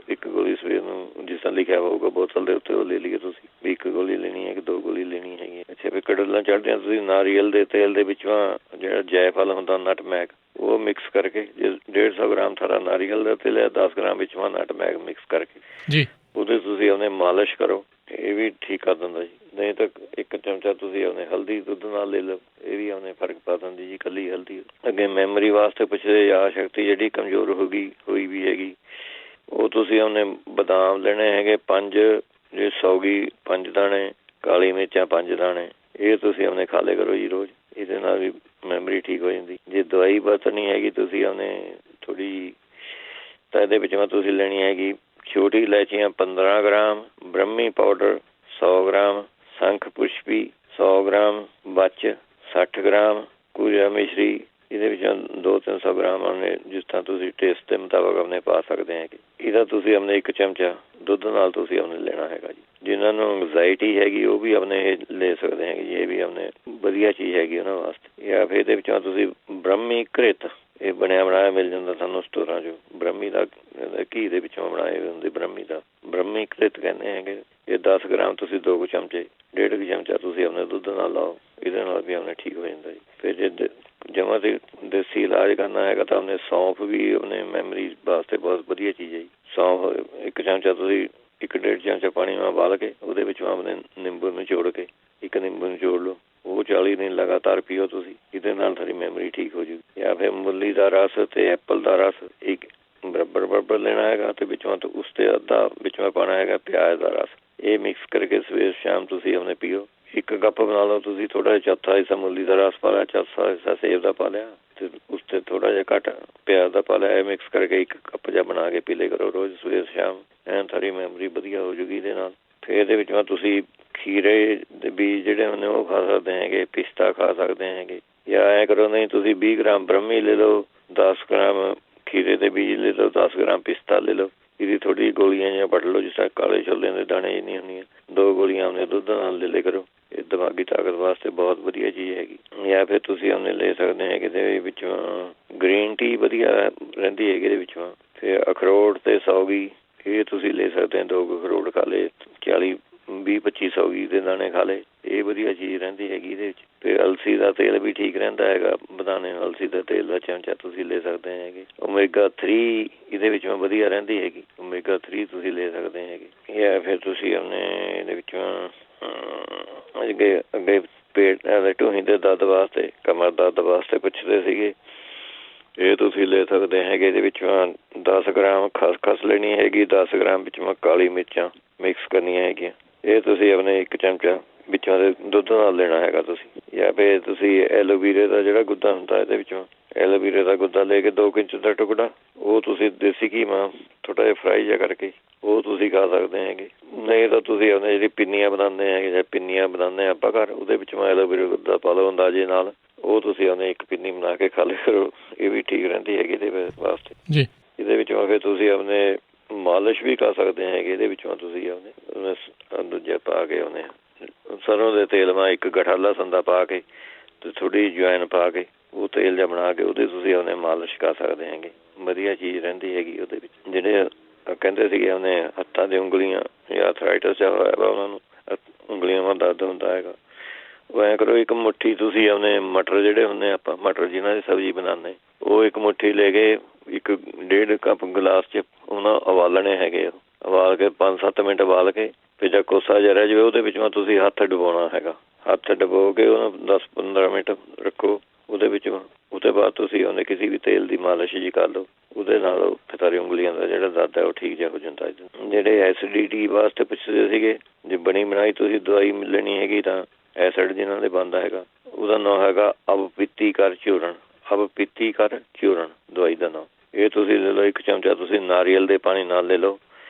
ਇੱਕ ਗੋਲੀ ਸਵੇਰ ਨੂੰ ਜਿਸ ਤਰ੍ਹਾਂ ਲਿਖਿਆ ਹੋਊਗਾ ਬੋਤਲ ਦੇ ਉੱਤੇ ਉਹ ਲੈ ਲਈਏ ਤੁਸੀਂ, ਵੀ 1 ਗੋਲੀ ਲੈਣੀ ਹੈ ਕਿ 2 ਗੋਲੀ ਲੈਣੀ ਹੈਗੀ। ਅੱਛਾ, ਵੀ ਕਟੱਲਾਂ ਚੜ੍ਹਦਿਆਂ ਤੁਸੀਂ ਨਾਰੀਅਲ ਦੇ ਤੇਲ ਦੇ ਵਿੱਚੋਂ ਜਿਹੜਾ ਜਾਇਫਲ ਹੁੰਦਾ, ਨਟਮੈਗ, ਉਹ ਮਿਕਸ ਕਰਕੇ, ਜੇ 150 ਗ੍ਰਾਮ ਸਾਰਾ ਨਾਰੀਅਲ ਦਾ ਤੇਲ ਹੈ, 10 ਗ੍ਰਾਮ ਵਿੱਚੋਂ ਨਟਮੈਗ ਮਿਕਸ ਕਰਕੇ ਜੀ ਉਹਦੇ ਤੁਸੀਂ ਆਪਣੇ ਮਾਲਿਸ਼ ਕਰੋ, ਇਹ ਵੀ ਠੀਕ ਕਰ ਦਿੰਦਾ ਜੀ। ਨਹੀਂ ਤਾਂ 1 ਚਮਚਾ ਤੁਸੀਂ ਆਪਣੇ ਹਲਦੀ ਦੁੱਧ ਨਾਲ ਲੈ ਲਓ, ਇਹ ਵੀ ਆਪਣੇ ਫਰਕ ਪਾ ਦਿੰਦੀ ਜੀ, ਇਕੱਲੀ ਹਲਦੀ। ਅੱਗੇ ਮੈਮਰੀ ਵਾਸਤੇ ਪੁੱਛਦੇ, ਯਾਦ ਸ਼ਕਤੀ ਜਿਹੜੀ ਕਮਜ਼ੋਰ ਹੋਈ ਵੀ ਹੈਗੀ, ਉਹ ਤੁਸੀਂ ਆਪਣੇ ਬਦਾਮ ਲੈਣੇ ਹੈਗੇ 5, ਜੇ ਸੌਗੀ 5 ਦਾਣੇ, ਕਾਲੀ ਮਿਰਚਾਂ 5 ਦਾਣੇ, ਇਹ ਤੁਸੀਂ ਆਪਣੇ ਖਾ ਲਿਆ ਕਰੋ ਜੀ ਰੋਜ਼। ਇਹਦੇ ਨਾਲ ਵੀ ਮੈਮਰੀ ਠੀਕ ਹੋ ਜਾਂਦੀ। ਜੇ ਦਵਾਈ ਵਰਤਣੀ ਹੈਗੀ ਤੁਸੀਂ ਆਪਣੇ ਥੋੜ੍ਹੀ ਜਿਹੀ, ਤਾਂ ਇਹਦੇ ਵਿੱਚ ਮੈਂ ਤੁਸੀਂ ਲੈਣੀ ਹੈਗੀ ਛੋਟੀ ਇਲਾਇਚੀਆਂ 15 ਗ੍ਰਾਮ, ਬ੍ਰਹਮੀ ਪਾਊਡਰ 100 ਗ੍ਰਾਮ, ਸੰਖ ਪੁਸ਼ਪੀ 100 ਗ੍ਰਾਮ, ਬਚ 60 ਗ੍ਰਾਮ, ਕੂਜਾ ਮਿਸ਼ਰੀ ਇਹਦੇ ਵਿੱਚ 200-300 ਗ੍ਰਾਮ ਆਪਣੇ ਜਿਸ ਤਰ੍ਹਾਂ ਤੁਸੀਂ ਟੇਸਟ ਦੇ ਮੁਤਾਬਕ ਆਪਣੇ ਪਾ ਸਕਦੇ ਹੈਗੇ। ਇਹਦਾ ਤੁਸੀਂ ਆਪਣੇ 1 ਚਮਚਾ ਦੁੱਧ ਨਾਲ ਤੁਸੀਂ ਆਪਣੇ ਲੈਣਾ ਹੈਗਾ ਜੀ। ਜਿਨ੍ਹਾਂ ਨੂੰ ਐਂਗਜ਼ਾਇਟੀ ਹੈਗੀ ਉਹ ਵੀ ਆਪਣੇ ਇਹ ਲੈ ਸਕਦੇ ਹੈਗੇ ਜੀ, ਇਹ ਵੀ ਆਪਣੇ ਵਧੀਆ ਚੀਜ਼ ਹੈਗੀ ਉਹਨਾਂ ਵਾਸਤੇ। ਜਾਂ ਫਿਰ ਇਹਦੇ ਵਿੱਚੋਂ ਤੁਸੀਂ ਬ੍ਰਹਮੀ ਘ੍ਰਿਤ, ਇਹ ਬਣਿਆ ਬਣਾਇਆ ਮਿਲ ਜਾਂਦਾ ਸਾਨੂੰ ਸਟੋਰਾਂ 'ਚੋਂ, ਬ੍ਰਹਮੀ ਦਾ ਘੀ ਦੇ ਵਿੱਚੋਂ ਬਣਾਏ ਹੋਏ ਹੁੰਦੇ, ਬ੍ਰਹਮੀ ਘ੍ਰਿਤ ਕਹਿੰਦੇ ਹੈਗੇ। ਇਹ 10 ਗ੍ਰਾਮ ਤੁਸੀਂ 2 ਚਮਚੇ, 1.5 ਚਮਚਾ ਤੁਸੀਂ ਆਪਣੇ ਦੁੱਧ ਨਾਲ ਲਾਓ, ਇਹਦੇ ਨਾਲ ਵੀ ਆਪਣੇ ਠੀਕ ਹੋ ਜਾਂਦਾ ਜੀ। ਫਿਰ ਜੇ ਜਮਾਂ ਤੇ ਦੇਸੀ ਇਲਾਜ ਕਰਨਾ ਹੈਗਾ ਤਾਂ ਆਪਣੇ ਸੌਂਫ ਵੀ ਆਪਣੇ ਮੈਮਰੀ ਵਾਸਤੇ ਬਹੁਤ ਵਧੀਆ ਚੀਜ਼ ਹੈ ਜੀ। ਸੌਂਫ 1 ਚਮਚਾ ਤੁਸੀਂ 1-1.5 ਚਮਚਾ ਪਾਣੀ ਨਾਲ ਉਬਾਲ ਕੇ ਉਹਦੇ ਵਿੱਚੋਂ ਆਪਣੇ ਨਿੰਬੂ ਨਿਚੋੜ ਕੇ, 1 ਨਿੰਬੂ ਨਿਚੋੜ ਲਓ, ਉਹ 40 ਦਿਨ ਲਗਾਤਾਰ ਪੀਓ ਤੁਸੀਂ, ਇਹਦੇ ਨਾਲ ਸਾਡੀ ਮੈਮਰੀ ਠੀਕ ਹੋ ਜੂਗੀ। ਜਾਂ ਫਿਰ ਮੁੱਲੀ ਦਾ ਰਸ ਤੇ ਐਪਲ ਦਾ ਰਸ ਇੱਕ ਬਰਾਬਰ ਲੈਣਾ ਹੈਗਾ, ਤੇ ਵਿੱਚੋਂ ਉਸ ਤੇ ਅੱਧਾ ਵਿੱਚੋਂ ਪਾਉਣਾ ਹੈਗਾ ਪਿਆਜ਼ ਦਾ ਰਸ, ਇਹ ਮਿਕਸ ਕਰਕੇ ਸਵੇਰ ਸ਼ਾਮ ਤੁਸੀਂ ਆਪਣੇ ਪੀਓ। 1 ਕੱਪ ਬਣਾ ਲਓ ਤੁਸੀਂ, ਥੋੜ੍ਹਾ ਜਿਹਾ ਚੌਥਾ ਹਿੱਸਾ ਮੁੱਲੀ ਦਾ ਰਸ ਪਾ ਲਿਆ, ਚੌਥਾ ਹਿੱਸਾ ਸੇਬ ਦਾ ਪਾ ਲਿਆ, ਤੇ ਉਸ ਤੇ ਥੋੜ੍ਹਾ ਜਿਹਾ ਘੱਟ ਪਿਆਜ਼ ਦਾ ਪਾ ਲਿਆ, ਇਹ ਮਿਕਸ ਕਰਕੇ 1 ਕੱਪ ਜਿਹਾ ਬਣਾ ਕੇ ਪੀ ਲਿਆ ਕਰੋ ਰੋਜ਼ ਸਵੇਰ ਸ਼ਾਮ, ਐਨ ਸਾਡੀ ਮੈਮਰੀ ਵਧੀਆ ਹੋ ਜੂਗੀ ਇਹਦੇ ਨਾਲ। ਫਿਰ ਇਹਦੇ ਵਿੱਚੋਂ ਤੁਸੀਂ ਖੀਰੇ ਦੇ ਬੀਜ ਜਿਹੜੇ ਹੁੰਦੇ ਉਹ ਖਾ ਸਕਦੇ ਹੈਗੇ, ਪਿਸਤਾ ਖਾ ਸਕਦੇ ਹੈਗੇ। ਜਾਂ ਐਂ ਕਰੋ, ਨਹੀਂ ਤੁਸੀਂ 20 ਗ੍ਰਾਮ ਬ੍ਰਹਮੀ ਲੈ ਲਓ, 10 ਗ੍ਰਾਮ ਖੀਰੇ ਦੇ ਬੀਜ ਲੈ ਲਓ, 10 ਗ੍ਰਾਮ ਪਿਸਤਾ ਲੈ ਲਓ, ਇਹਦੀ ਥੋੜ੍ਹੀ ਗੋਲੀਆਂ ਜਿਹੀਆਂ ਵੱਢ ਲਓ, ਜਿਸ ਤਰ੍ਹਾਂ ਕਾਲੇ ਛੋਲਿਆਂ ਦੇ ਦਾਣੇ ਨਹੀਂ ਹੁੰਦੀਆਂ, 2 ਗੋਲੀਆਂ ਆਪਣੇ ਦੁੱਧ ਨਾਲ ਲੈ ਲਿਆ ਕਰੋ, ਇਹ ਦਿਮਾਗੀ ਤਾਕਤ ਵਾਸਤੇ ਬਹੁਤ ਵਧੀਆ ਚੀਜ਼ ਹੈਗੀ। ਜਾਂ ਫਿਰ ਤੁਸੀਂ ਉਹਨੇ ਲੈ ਸਕਦੇ ਹੈਗੇ ਇਹਦੇ ਵਿੱਚੋਂ ਗ੍ਰੀਨ ਟੀ ਵਧੀਆ ਰਹਿੰਦੀ ਹੈਗੀ ਇਹਦੇ ਵਿੱਚੋਂ। ਫਿਰ ਅਖਰੋਟ ਤੇ ਸੌਗੀ, ਇਹ ਤੁਸੀਂ ਲੈ ਸਕਦੇ ਹੋ, 2 ਅਖਰੋਟ ਖਾ ਲਏ, 20-25 ਸੌਗੀ ਦੇ ਦਾਣੇ ਖਾ ਲਏ, ਇਹ ਵਧੀਆ ਚੀਜ਼ ਰਹਿੰਦੀ ਹੈਗੀ ਇਹਦੇ ਵਿੱਚ। ਫਿਰ ਅਲਸੀ ਦਾ ਤੇਲ ਵੀ ਠੀਕ ਰਹਿੰਦਾ ਹੈਗਾ, ਬਦਾਨੇ ਅਲਸੀ ਦਾ ਤੇਲ ਦਾ ਚਮਚਾ ਤੁਸੀਂ ਲੈ ਸਕਦੇ ਹੈਗੇ। ਓਮੇਗਾ 3 ਇਹਦੇ ਵਿੱਚੋਂ ਵਧੀਆ ਰਹਿੰਦੀ ਹੈਗੀ, ਓਮੇਗਾ 3 ਤੁਸੀਂ ਲੈ ਸਕਦੇ ਹੈਗੇ। ਜਾਂ ਫਿਰ ਤੁਸੀਂ ਆਪਣੇ ਇਹਦੇ ਵਿੱਚੋਂ ਅੱਗੇ ਪੇਟ ਢੂਹੀ ਦੇ ਦਰਦ ਵਾਸਤੇ, ਕਮਰ ਦਰਦ ਵਾਸਤੇ ਪੁੱਛਦੇ ਸੀਗੇ, ਇਹ ਤੁਸੀਂ ਲੈ ਸਕਦੇ ਹੈਗੇ। ਇਹਦੇ ਵਿੱਚੋਂ 10 ਗ੍ਰਾਮ ਖਸਖਸ ਲੈਣੀ ਹੈਗੀ, 10 ਗ੍ਰਾਮ ਵਿੱਚੋਂ ਕਾਲੀ ਮਿਰਚਾਂ ਮਿਕਸ ਕਰਨੀਆਂ ਹੈਗੀਆਂ, ਇਹ ਤੁਸੀਂ ਆਪਣੇ 1 ਚਮਚਾ ਵਿੱਚੋਂ ਦੇ ਦੁੱਧ ਨਾਲ ਲੈਣਾ ਹੈਗਾ ਤੁਸੀਂ। ਜਾਂ ਫਿਰ ਤੁਸੀਂ ਐਲੋਵੀਰੇ ਦਾ ਜਿਹੜਾ ਗੁੱਦਾ ਹੁੰਦਾ, ਇਹਦੇ ਵਿੱਚੋਂ ਐਲੋਵੀਰੇ ਦਾ ਗੁੱਦਾ ਲੈ ਕੇ 2 ਇੰਚ ਦਾ ਟੁਕੜਾ, ਉਹ ਤੁਸੀਂ ਦੇਸੀ ਘੀ ਨਾਲ ਥੋੜ੍ਹਾ ਜਿਹਾ ਫਰਾਈ ਜਿਹਾ ਕਰਕੇ ਉਹ ਤੁਸੀਂ ਖਾ ਸਕਦੇ ਹੈਗੇ। ਨਹੀਂ ਤਾਂ ਤੁਸੀਂ ਆਪਣੇ ਜਿਹੜੀ ਪਿੰਨੀਆਂ ਬਣਾਉਂਦੇ ਹੈਗੇ, ਜਾਂ ਪਿੰਨੀਆਂ ਬਣਾਉਂਦੇ ਆਪਾਂ ਘਰ, ਉਹਦੇ ਵਿੱਚ ਐਲੋਵੀਰਾ ਗੁੱਦਾ ਪਾ ਲਓ ਅੰਦਾਜ਼ੇ ਨਾਲ, ਉਹ ਤੁਸੀਂ ਉਹਨੇ 1 ਪਿੰਨੀ ਬਣਾ ਕੇ ਖਾ ਲਿਆ ਕਰੋ, ਇਹ ਵੀ ਠੀਕ ਰਹਿੰਦੀ ਹੈਗੀ ਇਹਦੇ ਵਾਸਤੇ ਜੀ। ਇਹਦੇ ਵਿੱਚੋਂ ਫਿਰ ਤੁਸੀਂ ਆਪਣੇ ਮਾਲਿਸ਼ ਵੀ ਕਰ ਸਕਦੇ ਹੈਗੇ, ਇਹਦੇ ਵਿੱਚੋਂ ਤੁਸੀਂ ਆਪਣੇ ਦੂਜਾ ਪਾ ਕੇ ਉਹਨੇ ਸਰੋਂ ਦੇ ਤੇਲ ਮਾ 1 ਗਠਾ ਲਸਣ ਦਾ ਪਾ ਕੇ ਤੇ ਥੋੜ੍ਹੀ ਜੁਆਇਨ ਪਾ ਕੇ ਉਹ ਤੇਲ ਜਿਹਾ ਬਣਾ ਕੇ ਉਹਦੇ ਤੁਸੀਂ ਉਹਨੇ ਮਾਲਿਸ਼ ਕਰ ਸਕਦੇ ਹੈਗੇ, ਵਧੀਆ ਚੀਜ਼ ਰਹਿੰਦੀ ਹੈਗੀ ਉਹਦੇ ਵਿੱਚ। ਜਿਹੜੇ ਕਹਿੰਦੇ ਸੀਗੇ ਉਹਨੇ ਹੱਥਾਂ ਦੀ ਉਂਗਲੀਆਂ ਜਾਂ ਆਰਥਰਾਈਟਸ ਜਿਹਾ ਹੋਇਆ ਵਾ, ਉਹਨਾਂ ਨੂੰ ਉਂਗਲੀਆਂ ਮਾ ਦਰਦ ਹੁੰਦਾ ਹੈਗਾ, ਉਹ ਐਂ ਕਰੋ 1 ਮੁੱਠੀ ਤੁਸੀਂ ਆਪਣੇ ਮਟਰ ਜਿਹੜੇ ਹੁੰਦੇ ਆਪਾਂ ਮਟਰ ਜਿਹਨਾਂ ਦੀ ਸਬਜ਼ੀ ਬਣਾਉਂਦੇ, ਉਹ 1 ਮੁੱਠੀ ਲੈ ਕੇ 1.5 ਕੱਪ ਗਲਾਸ 'ਚ ਉਹਨਾਂ ਉਬਾਲਣੇ ਹੈਗੇ, ਉਬਾਲ ਕੇ 5-7 ਮਿੰਟ ਉਬਾਲ ਕੇ ਫਿਰ ਜਦ ਕੋਸਾ ਜਿਹਾ ਰਹਿ ਜਾਵੇ ਉਹਦੇ ਵਿੱਚੋਂ ਤੁਸੀਂ ਹੱਥ ਡੁਬੋਣਾ ਹੈਗਾ, ਹੱਥ ਡੁਬੋ ਕੇ ਉਹਨੂੰ 10-15 ਮਿੰਟ ਰੱਖੋ ਉਹਦੇ ਵਿੱਚ, ਉਹਦੇ ਬਾਅਦ ਤੁਸੀਂ ਉਹਨੇ ਕਿਸੇ ਵੀ ਤੇਲ ਦੀ ਮਾਲਿਸ਼ ਜੀ ਕਰ ਲਓ, ਉਹਦੇ ਨਾਲ ਸਾਰੀ ਉਂਗਲੀਆਂ ਦਾ ਜਿਹੜਾ ਦਰਦ ਹੈ ਉਹ ਠੀਕ ਜਿਹਾ ਹੋ ਜਾਂਦਾ। ਜਿਹੜੇ ਐਸਿਡਿਟੀ ਵਾਸਤੇ ਪੁੱਛਦੇ ਸੀਗੇ, ਜੇ ਬਣੀ ਬਣਾਈ ਤੁਸੀਂ ਦਵਾਈ ਲੈਣੀ ਹੈਗੀ ਤਾਂ ਐਸਿਡ ਜਿਹਨਾਂ ਦੇ ਬਣਦਾ ਹੈਗਾ ਉਹਦਾ ਨਾਂ ਹੈਗਾ ਅਬਪੀਤੀਕਰ ਚੂਰਨ, ਅਬਪੀਤੀਕਰ ਚੂਰਨ ਦਵਾਈ ਦਾ ਨਾਂ। ਇਹ ਤੁਸੀਂ ਲੈ ਲਓ, 1 ਚਮਚਾ ਤੁਸੀਂ ਨਾਰੀਅਲ ਦੇ ਪਾਣੀ ਨਾਲ ਲੈ ਲਓ,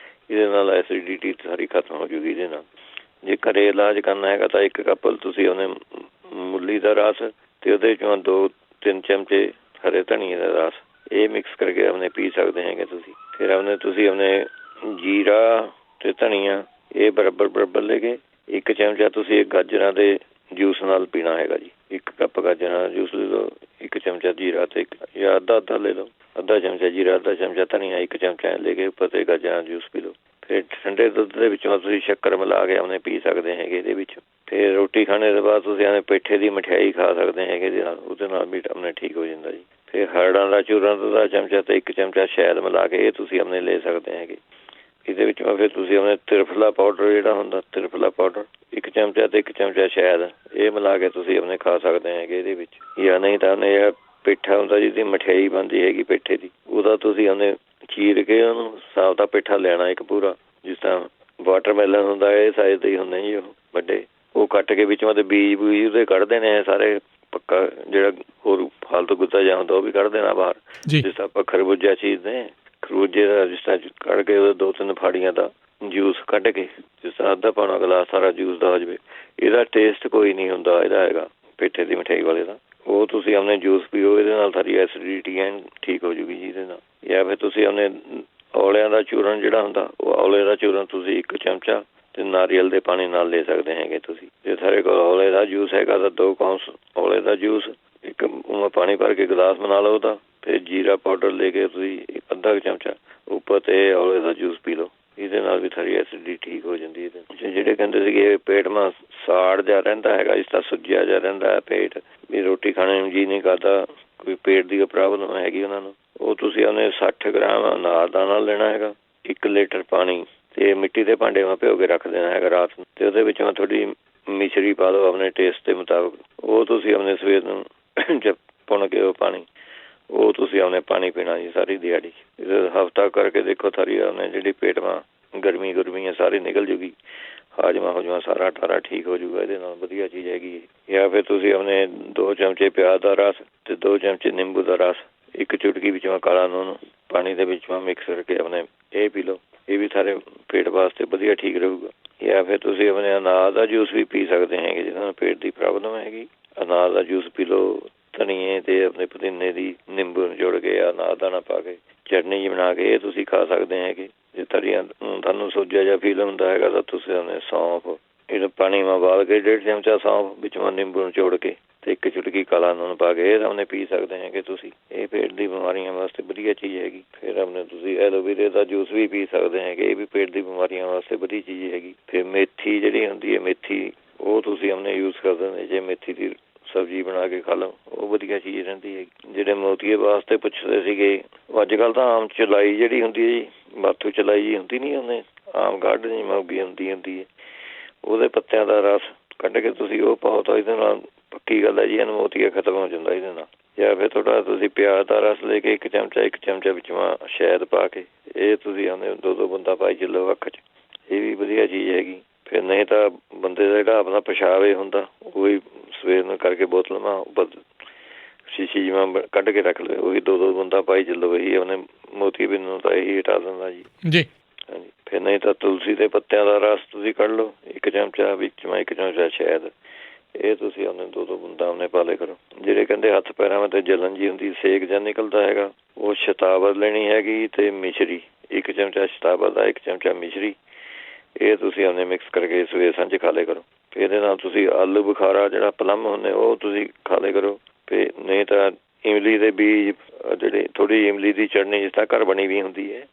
ਇਹਦੇ ਨਾਲ ਐਸਿਡਿਟੀ ਸਾਰੀ ਖਤਮ ਹੋ ਜੂਗੀ ਇਹਦੇ ਨਾਲ। ਜੇ ਘਰੇ ਇਲਾਜ ਕਰਨਾ ਹੈਗਾ ਤਾਂ 1 ਕੱਪ ਤੁਸੀਂ ਉਹਨੇ ਮੂਲੀ ਦਾ ਰਸ ਅਤੇ ਉਹਦੇ 'ਚੋਂ 2-3 ਚਮਚੇ ਹਰੇ ਧਨੀਏ ਦਾ ਰਸ ਇਹ ਮਿਕਸ ਕਰਕੇ ਆਪਣੇ ਪੀ ਸਕਦੇ ਹੈਗੇ ਤੁਸੀਂ। ਫਿਰ ਤੁਸੀਂ ਜੀਰਾ ਅਤੇ ਧਨੀਆ ਇਹ ਬਰਾਬਰ ਲੈ ਕੇ 1 ਚਮਚਾ ਤੁਸੀਂ ਗਾਜਰਾਂ ਦੇ ਜੂਸ ਨਾਲ ਪੀਣਾ ਹੈਗਾ ਜੀ। 1 ਕੱਪ ਗਾਜਰਾਂ ਦਾ ਜੂਸ ਲੈ ਲਓ, 1 ਚਮਚਾ ਜੀਰਾ ਅਤੇ ਜਾਂ ਅੱਧਾ ਲੈ ਲਓ, ਅੱਧਾ ਚਮਚਾ ਜੀਰਾ, ਅੱਧਾ ਚਮਚਾ ਧਨੀਆ, 1 ਚਮਚਾ ਲੈ ਕੇ ਉੱਪਰ 'ਤੇ ਗਾਜਰਾਂ ਦਾ ਜੂਸ ਪੀ ਲਓ। ਫਿਰ ਠੰਡੇ ਦੁੱਧ ਦੇ ਵਿੱਚੋਂ ਤੁਸੀਂ ਸ਼ੱਕਰ ਮਿਲਾ ਕੇ ਆਪਣੇ ਪੀ ਸਕਦੇ ਹੈਗੇ ਇਹਦੇ ਵਿੱਚ। ਫਿਰ ਰੋਟੀ ਖਾਣੇ ਤੋਂ ਬਾਅਦ ਤੁਸੀਂ ਆਪਣੇ ਪੇਠੇ ਦੀ ਮਠਿਆਈ ਖਾ ਸਕਦੇ ਹੈਗੇ ਇਹਦੇ ਨਾਲ, ਉਹਦੇ ਨਾਲ ਵੀ ਆਪਣੇ ਠੀਕ ਹੋ ਜਾਂਦਾ ਜੀ। ਫਿਰ ਹਰੜਾਂ ਦਾ ਚੂਰਨ ਦਾ ਚਮਚਾ ਅਤੇ 1 ਚਮਚਾ ਸ਼ਹਿਦ ਮਿਲਾ ਕੇ ਇਹ ਤੁਸੀਂ ਆਪਣੇ ਲੈ ਸਕਦੇ ਹੈਗੇ। ਇਹਦੇ ਵਿੱਚੋਂ ਫਿਰ ਤੁਸੀਂ ਆਪਣੇ ਤ੍ਰਿਫਲਾ ਪਾਊਡਰ ਜਿਹੜਾ ਹੁੰਦਾ, ਤ੍ਰਿਫਲਾ ਪਾਊਡਰ 1 ਚਮਚਾ ਅਤੇ 1 ਚਮਚਾ ਸ਼ਹਿਦ ਇਹ ਮਿਲਾ ਕੇ ਤੁਸੀਂ ਆਪਣੇ ਖਾ ਸਕਦੇ ਹੈਗੇ ਇਹਦੇ ਵਿੱਚ। ਜਾਂ ਨਹੀਂ ਤਾਂ ਉਹਨੇ ਪੇਠਾ ਹੁੰਦਾ ਜਿਹਦੀ ਮਠਿਆਈ ਬਣਦੀ ਹੈਗੀ ਪੇਠੇ ਦੀ, ਉਹਦਾ ਤੁਸੀਂ ਉਹਨੇ ਚੀਰ ਕੇ ਉਹਨੂੰ ਸਾਫ ਦਾ ਪੇਠਾ ਲੈਣਾ ਇੱਕ ਪੂਰਾ, ਜਿਸ ਤਰ੍ਹਾਂ ਵਾਟਰਮੈਲਨ ਹੁੰਦਾ ਇਹ ਸਾਈਜ਼ ਦੇ ਹੀ ਹੁੰਦੇ ਜੀ ਉਹ ਵੱਡੇ, ਉਹ ਕੱਟ ਕੇ ਵਿੱਚੋਂ ਉਹਦੇ ਬੀਜ ਉਹਦੇ ਕੱਢ ਦੇਣੇ ਸਾਰੇ, ਪੱਕਾ ਜਿਹੜਾ ਹੋਰ ਫਾਲਤੂ ਗੁੱਦਾ ਜਿਹਾ ਹੁੰਦਾ ਉਹ ਵੀ ਕੱਢ ਦੇਣਾ ਬਾਹਰ। ਜਿਸ ਤਰ੍ਹਾਂ ਆਪਾਂ ਖਰਬੂਜਾ ਚੀਰਦੇ, ਖਰਬੂਜੇ ਦਾ ਜਿਸ ਤਰ੍ਹਾਂ ਕੱਢ ਕੇ ਉਹਦੇ 2-3 ਫਾੜੀਆਂ ਦਾ ਜੂਸ ਕੱਢ ਕੇ ਜਿਸ ਤਰ੍ਹਾਂ ਅੱਧਾ ਪੌਣਾ ਗਲਾਸ ਸਾਰਾ ਜੂਸ ਦਾ ਹੋ ਜਾਵੇ। ਇਹਦਾ ਟੇਸਟ ਕੋਈ ਨਹੀਂ ਹੁੰਦਾ ਇਹਦਾ ਹੈਗਾ ਪੇਠੇ ਦੀ ਮਠਿਆਈ ਵਾਲੇ ਦਾ, ਉਹ ਤੁਸੀਂ ਆਪਣੇ ਜੂਸ ਪੀਓ, ਇਹਦੇ ਨਾਲ ਸਾਰੀ ਐਸਿਡਿਟੀ ਐਨ ਠੀਕ ਹੋ ਜੂਗੀ ਜੀ ਇਹਦੇ ਨਾਲ। ਜਾਂ ਫਿਰ ਤੁਸੀਂ ਆਪਣੇ ਔਲਿਆਂ ਦਾ ਚੂਰਨ ਜਿਹੜਾ ਹੁੰਦਾ, ਉਹ ਔਲੇ ਦਾ ਚੂਰਨ ਤੁਸੀਂ 1 ਚਮਚਾ ਅਤੇ ਨਾਰੀਅਲ ਦੇ ਪਾਣੀ ਨਾਲ ਲੈ ਸਕਦੇ ਹੈਗੇ ਤੁਸੀਂ। ਜੇ ਸਾਡੇ ਕੋਲ ਔਲੇ ਦਾ ਜੂਸ ਹੈਗਾ ਤਾਂ 2 ਕੌਂਸ ਔਲੇ ਦਾ ਜੂਸ, 1 ਪਾਣੀ ਭਰ ਕੇ ਗਲਾਸ ਬਣਾ ਲਓ ਉਹਦਾ, ਫਿਰ ਜੀਰਾ ਪਾਊਡਰ ਲੈ ਕੇ ਤੁਸੀਂ ਅੱਧਾ ਚਮਚਾ ਉੱਪਰ 'ਤੇ ਔਲੇ ਦਾ ਜੂਸ ਪੀ ਲਓ, ਇਹਦੇ ਨਾਲ ਵੀ ਸਾਰੀ ਐਸਿਡਿਟੀ ਠੀਕ ਹੋ ਜਾਂਦੀ ਹੈ। ਜਿਹੜੇ ਕਹਿੰਦੇ ਸੀਗੇ ਪੇਟ ਮਾ ਸਾੜ ਜਿਹਾ ਰਹਿੰਦਾ ਹੈਗਾ, ਇਸ ਤਰ੍ਹਾਂ ਸੁੱਜਿਆ ਜਿਹਾ ਰਹਿੰਦਾ ਹੈ ਪੇਟ, ਵੀ ਰੋਟੀ ਖਾਣੇ ਨੂੰ ਜੀਅ ਨਹੀਂ ਕਰਦਾ, ਕੋਈ ਪੇਟ ਦੀ ਪ੍ਰੋਬਲਮ ਹੈਗੀ ਉਹਨਾਂ ਨੂੰ, ਉਹ ਤੁਸੀਂ ਉਹਨੇ 60 ਗ੍ਰਾਮ ਅਨਾਰਦਾਨਾ ਲੈਣਾ ਹੈਗਾ, 1 ਲੀਟਰ ਪਾਣੀ ਅਤੇ ਮਿੱਟੀ ਦੇ ਭਾਂਡੇ ਵਿੱਚ ਭਿਓ ਕੇ ਰੱਖ ਦੇਣਾ ਹੈਗਾ ਰਾਤ ਨੂੰ, ਅਤੇ ਉਹਦੇ ਵਿੱਚ ਥੋੜ੍ਹੀ ਮਿਸ਼ਰੀ ਪਾ ਦਿਓ ਆਪਣੇ ਟੇਸਟ ਦੇ ਮੁਤਾਬਕ, ਉਹ ਤੁਸੀਂ ਆਪਣੇ ਸਵੇਰ ਨੂੰ ਪੁਣ ਕੇ ਉਹ ਪਾਣੀ ਉਹ ਤੁਸੀਂ ਆਪਣੇ ਪਾਣੀ ਪੀਣਾ ਜੀ ਸਾਰੀ ਦਿਹਾੜੀ। ਹਫ਼ਤਾ ਕਰਕੇ ਦੇਖੋ ਸਾਰੀ ਉਹਨੇ ਜਿਹੜੀ ਪੇਟ ਮਾ ਗਰਮੀ ਹੈ ਸਾਰੀ ਨਿਕਲ ਜੂਗੀ, ਹਾਜਮਾ ਸਾਰਾ ਠਾਰਾ ਠੀਕ ਹੋ ਜੂਗਾ ਇਹਦੇ ਨਾਲ, ਵਧੀਆ ਚੀਜ਼ ਹੈਗੀ। ਜਾਂ ਫਿਰ ਤੁਸੀਂ ਆਪਣੇ 2 ਚਮਚੇ ਪਿਆਜ਼ ਦਾ ਰਸ ਅਤੇ 2 ਚਮਚੇ ਨਿੰਬੂ ਦਾ ਰਸ, 1 ਚੁਟਕੀ ਵਿੱਚੋਂ ਕਾਲਾ ਨੂਣ ਪਾਣੀ ਦੇ ਵਿੱਚ ਮਿਕਸ ਕਰਕੇ ਆਪਣੇ ਇਹ ਪੀ ਲਓ, ਇਹ ਵੀ ਸਾਰੇ ਪੇਟ ਵਾਸਤੇ ਵਧੀਆ ਠੀਕ ਰਹੂਗਾ। ਜਾਂ ਫਿਰ ਤੁਸੀਂ ਆਪਣੇ ਅਨਾਰ ਦਾ ਜੂਸ ਵੀ ਪੀ ਸਕਦੇ ਹੈਗੇ, ਜਿਹਨਾਂ ਨੂੰ ਪੇਟ ਦੀ ਪ੍ਰੋਬਲਮ ਹੈਗੀ, ਅਨਾਰ ਦਾ ਜੂਸ ਪੀ ਲਓ, ਧਨੀਏ ਅਤੇ ਆਪਣੇ ਪੁਦੀਨੇ ਦੀ ਨਿੰਬੂ ਨਿਚੋੜ ਕੇ ਅਨਾਰ ਦਾਣਾ ਪਾ ਕੇ ਚਟਨੀ ਜੀ ਬਣਾ ਕੇ ਇਹ ਤੁਸੀਂ ਖਾ ਸਕਦੇ ਹੈਗੇ। ਜੇ ਤੁਹਾਨੂੰ ਸੋਜਾ ਜਿਹਾ ਫੀਲ ਹੁੰਦਾ ਹੈਗਾ ਤਾਂ ਤੁਸੀਂ ਉਹਨੇ ਸੌਂਫ ਇਹਨੂੰ ਪਾਣੀ ਮਾ ਉਬਾਲ ਕੇ 1.5 ਚਮਚਾ ਸੌਂਫ ਵਿੱਚੋਂ ਨਿੰਬੂ ਨਿਚੋੜ ਕੇ ਅਤੇ 1 ਚੁਟਕੀ ਕਾਲਾ ਨੂਣ ਪਾ ਕੇ ਇਹ ਸਾਹਮਣੇ ਪੀ ਸਕਦੇ ਹੈਗੇ ਤੁਸੀਂ, ਇਹ ਪੇਟ ਦੀ ਬਿਮਾਰੀਆਂ ਵਾਸਤੇ ਵਧੀਆ ਚੀਜ਼ ਹੈਗੀ। ਫਿਰ ਆਪਣੇ ਤੁਸੀਂ ਐਲੋਵੇਰੇ ਦਾ ਜੂਸ ਵੀ ਪੀ ਸਕਦੇ ਹੈਗੇ, ਇਹ ਵੀ ਪੇਟ ਦੀ ਬਿਮਾਰੀਆਂ ਵਾਸਤੇ ਵਧੀਆ ਚੀਜ਼ ਹੈਗੀ। ਫਿਰ ਮੇਥੀ ਜਿਹੜੀ ਹੁੰਦੀ ਹੈ ਮੇਥੀ, ਉਹ ਤੁਸੀਂ ਆਪਣੇ ਯੂਜ਼ ਕਰ ਦਿੰਦੇ, ਜੇ ਮੇਥੀ ਦੀ ਸਬਜ਼ੀ ਬਣਾ ਕੇ ਖਾ ਲਓ ਉਹ ਵਧੀਆ ਚੀਜ਼ ਰਹਿੰਦੀ ਹੈਗੀ। ਜਿਹੜੇ ਮੋਤੀਏ ਵਾਸਤੇ ਪੁੱਛਦੇ ਸੀਗੇ, ਅੱਜ ਕੱਲ੍ਹ ਤਾਂ ਆਮ ਚਲਾਈ ਜਿਹੜੀ ਹੁੰਦੀ ਹੈ ਜੀ, ਬਾਥੂ ਚਲਾਈ ਜੀ ਹੁੰਦੀ ਨਹੀਂ, ਉਹਨੇ ਆਮ ਗਾਰਡਨ ਜੀ ਮੌਗੀ ਹੁੰਦੀ ਹੈ, ਉਹਦੇ ਪੱਤਿਆਂ ਦਾ ਰਸ ਕੱਢ ਕੇ ਤੁਸੀਂ ਉਹ ਪਾਓ ਤਾਂ ਇਹਦੇ ਨਾਲ ਪੱਕੀ ਗੱਲ ਹੈ ਜੀ, ਮੋਤੀਆ ਖਤਮ ਹੋ ਜਾਂਦਾ ਇਹਦੇ ਨਾਲ। ਜਾਂ ਫਿਰ ਤੁਸੀਂ ਪਿਆਜ਼ ਦਾ ਰਸ ਲੈ ਕੇ 1 ਚਮਚਾ ਵਿੱਚੋਂ ਸ਼ਹਿਦ ਪਾ ਕੇ ਇਹ ਤੁਸੀਂ ਆਉਂਦੇ 2 ਬੂੰਦਾਂ ਪਾਈ ਚੱਲੋ ਅੱਖ 'ਚ, ਇਹ ਵੀ ਵਧੀਆ ਚੀਜ਼ ਹੈਗੀ। ਫਿਰ ਨਹੀਂ ਤਾਂ ਬੰਦੇ ਦਾ ਜਿਹੜਾ ਆਪਣਾ ਪਿਸ਼ਾਬ ਇਹ ਹੁੰਦਾ ਉਹ ਵੀ ਸਵੇਰ ਨੂੰ ਕਰਕੇ ਬੋਤਲ ਮਾ ਸ਼ੀਸ਼ੀ ਜਿਹਾ ਕੱਢ ਕੇ ਰੱਖ ਲਓ, ਉਹੀ 2 ਬੂੰਦਾਂ ਪਾਈ ਚੱਲੋ, ਇਹੀ ਆਪਣੇ ਮੋਤੀ ਬਿੰਦ ਨੂੰ ਤਾਂ ਇਹੀ ਹਟਾ ਦਿੰਦਾ ਜੀ। ਹਾਂਜੀ, ਫਿਰ ਨਹੀਂ ਤਾਂ ਤੁਲਸੀ ਦੇ ਪੱਤਿਆਂ ਦਾ ਰਸ ਤੁਸੀਂ ਕੱਢ ਲਓ 1 ਚਮਚਾ, ਵਿੱਚ 1 ਚਮਚਾ ਸ਼ਹਿਦ, ਇਹ ਤੁਸੀਂ ਆਪਣੇ 2 ਬੂੰਦਾਂ ਆਪਣੇ ਪਾ ਲਿਆ ਕਰੋ। ਜਿਹੜੇ ਕਹਿੰਦੇ ਹੱਥ ਪੈਰਾਂ ਵਿੱਚ ਜਲਨ ਜੀ ਹੁੰਦੀ, ਸੇਕ ਜਾਂ ਨਿਕਲਦਾ ਹੈਗਾ, ਉਹ ਸ਼ਤਾਵਰ ਲੈਣੀ ਹੈਗੀ ਅਤੇ ਮਿਸ਼ਰੀ 1 ਚਮਚਾ ਸ਼ਤਾਵਰ ਦਾ, 1 ਚਮਚਾ ਮਿਸ਼ਰੀ, ਇਹ ਤੁਸੀਂ ਆਪਣੇ ਮਿਕਸ ਕਰਕੇ ਸਵੇਰ ਸਾਂਝ ਖਾ ਲਿਆ ਕਰੋ। ਫਿਰ ਇਹਦੇ ਨਾਲ ਤੁਸੀਂ ਆਲੂ ਬੁਖਾਰਾ ਜਿਹੜਾ ਪਲਮ ਹੁੰਦੇ ਉਹ ਤੁਸੀਂ ਖਾ ਲਿਆ ਕਰੋ। ਫਿਰ ਨਹੀਂ ਤਾਂ ਇਮਲੀ ਦੇ ਬੀਜ, ਜਿਹੜੇ ਥੋੜ੍ਹੀ ਇਮਲੀ ਦੀ ਚਟਨੀ ਜਿਸ ਤਰ੍ਹਾਂ ਘਰ ਬਣੀ ਵੀ ਹੁੰਦੀ ਹੈ,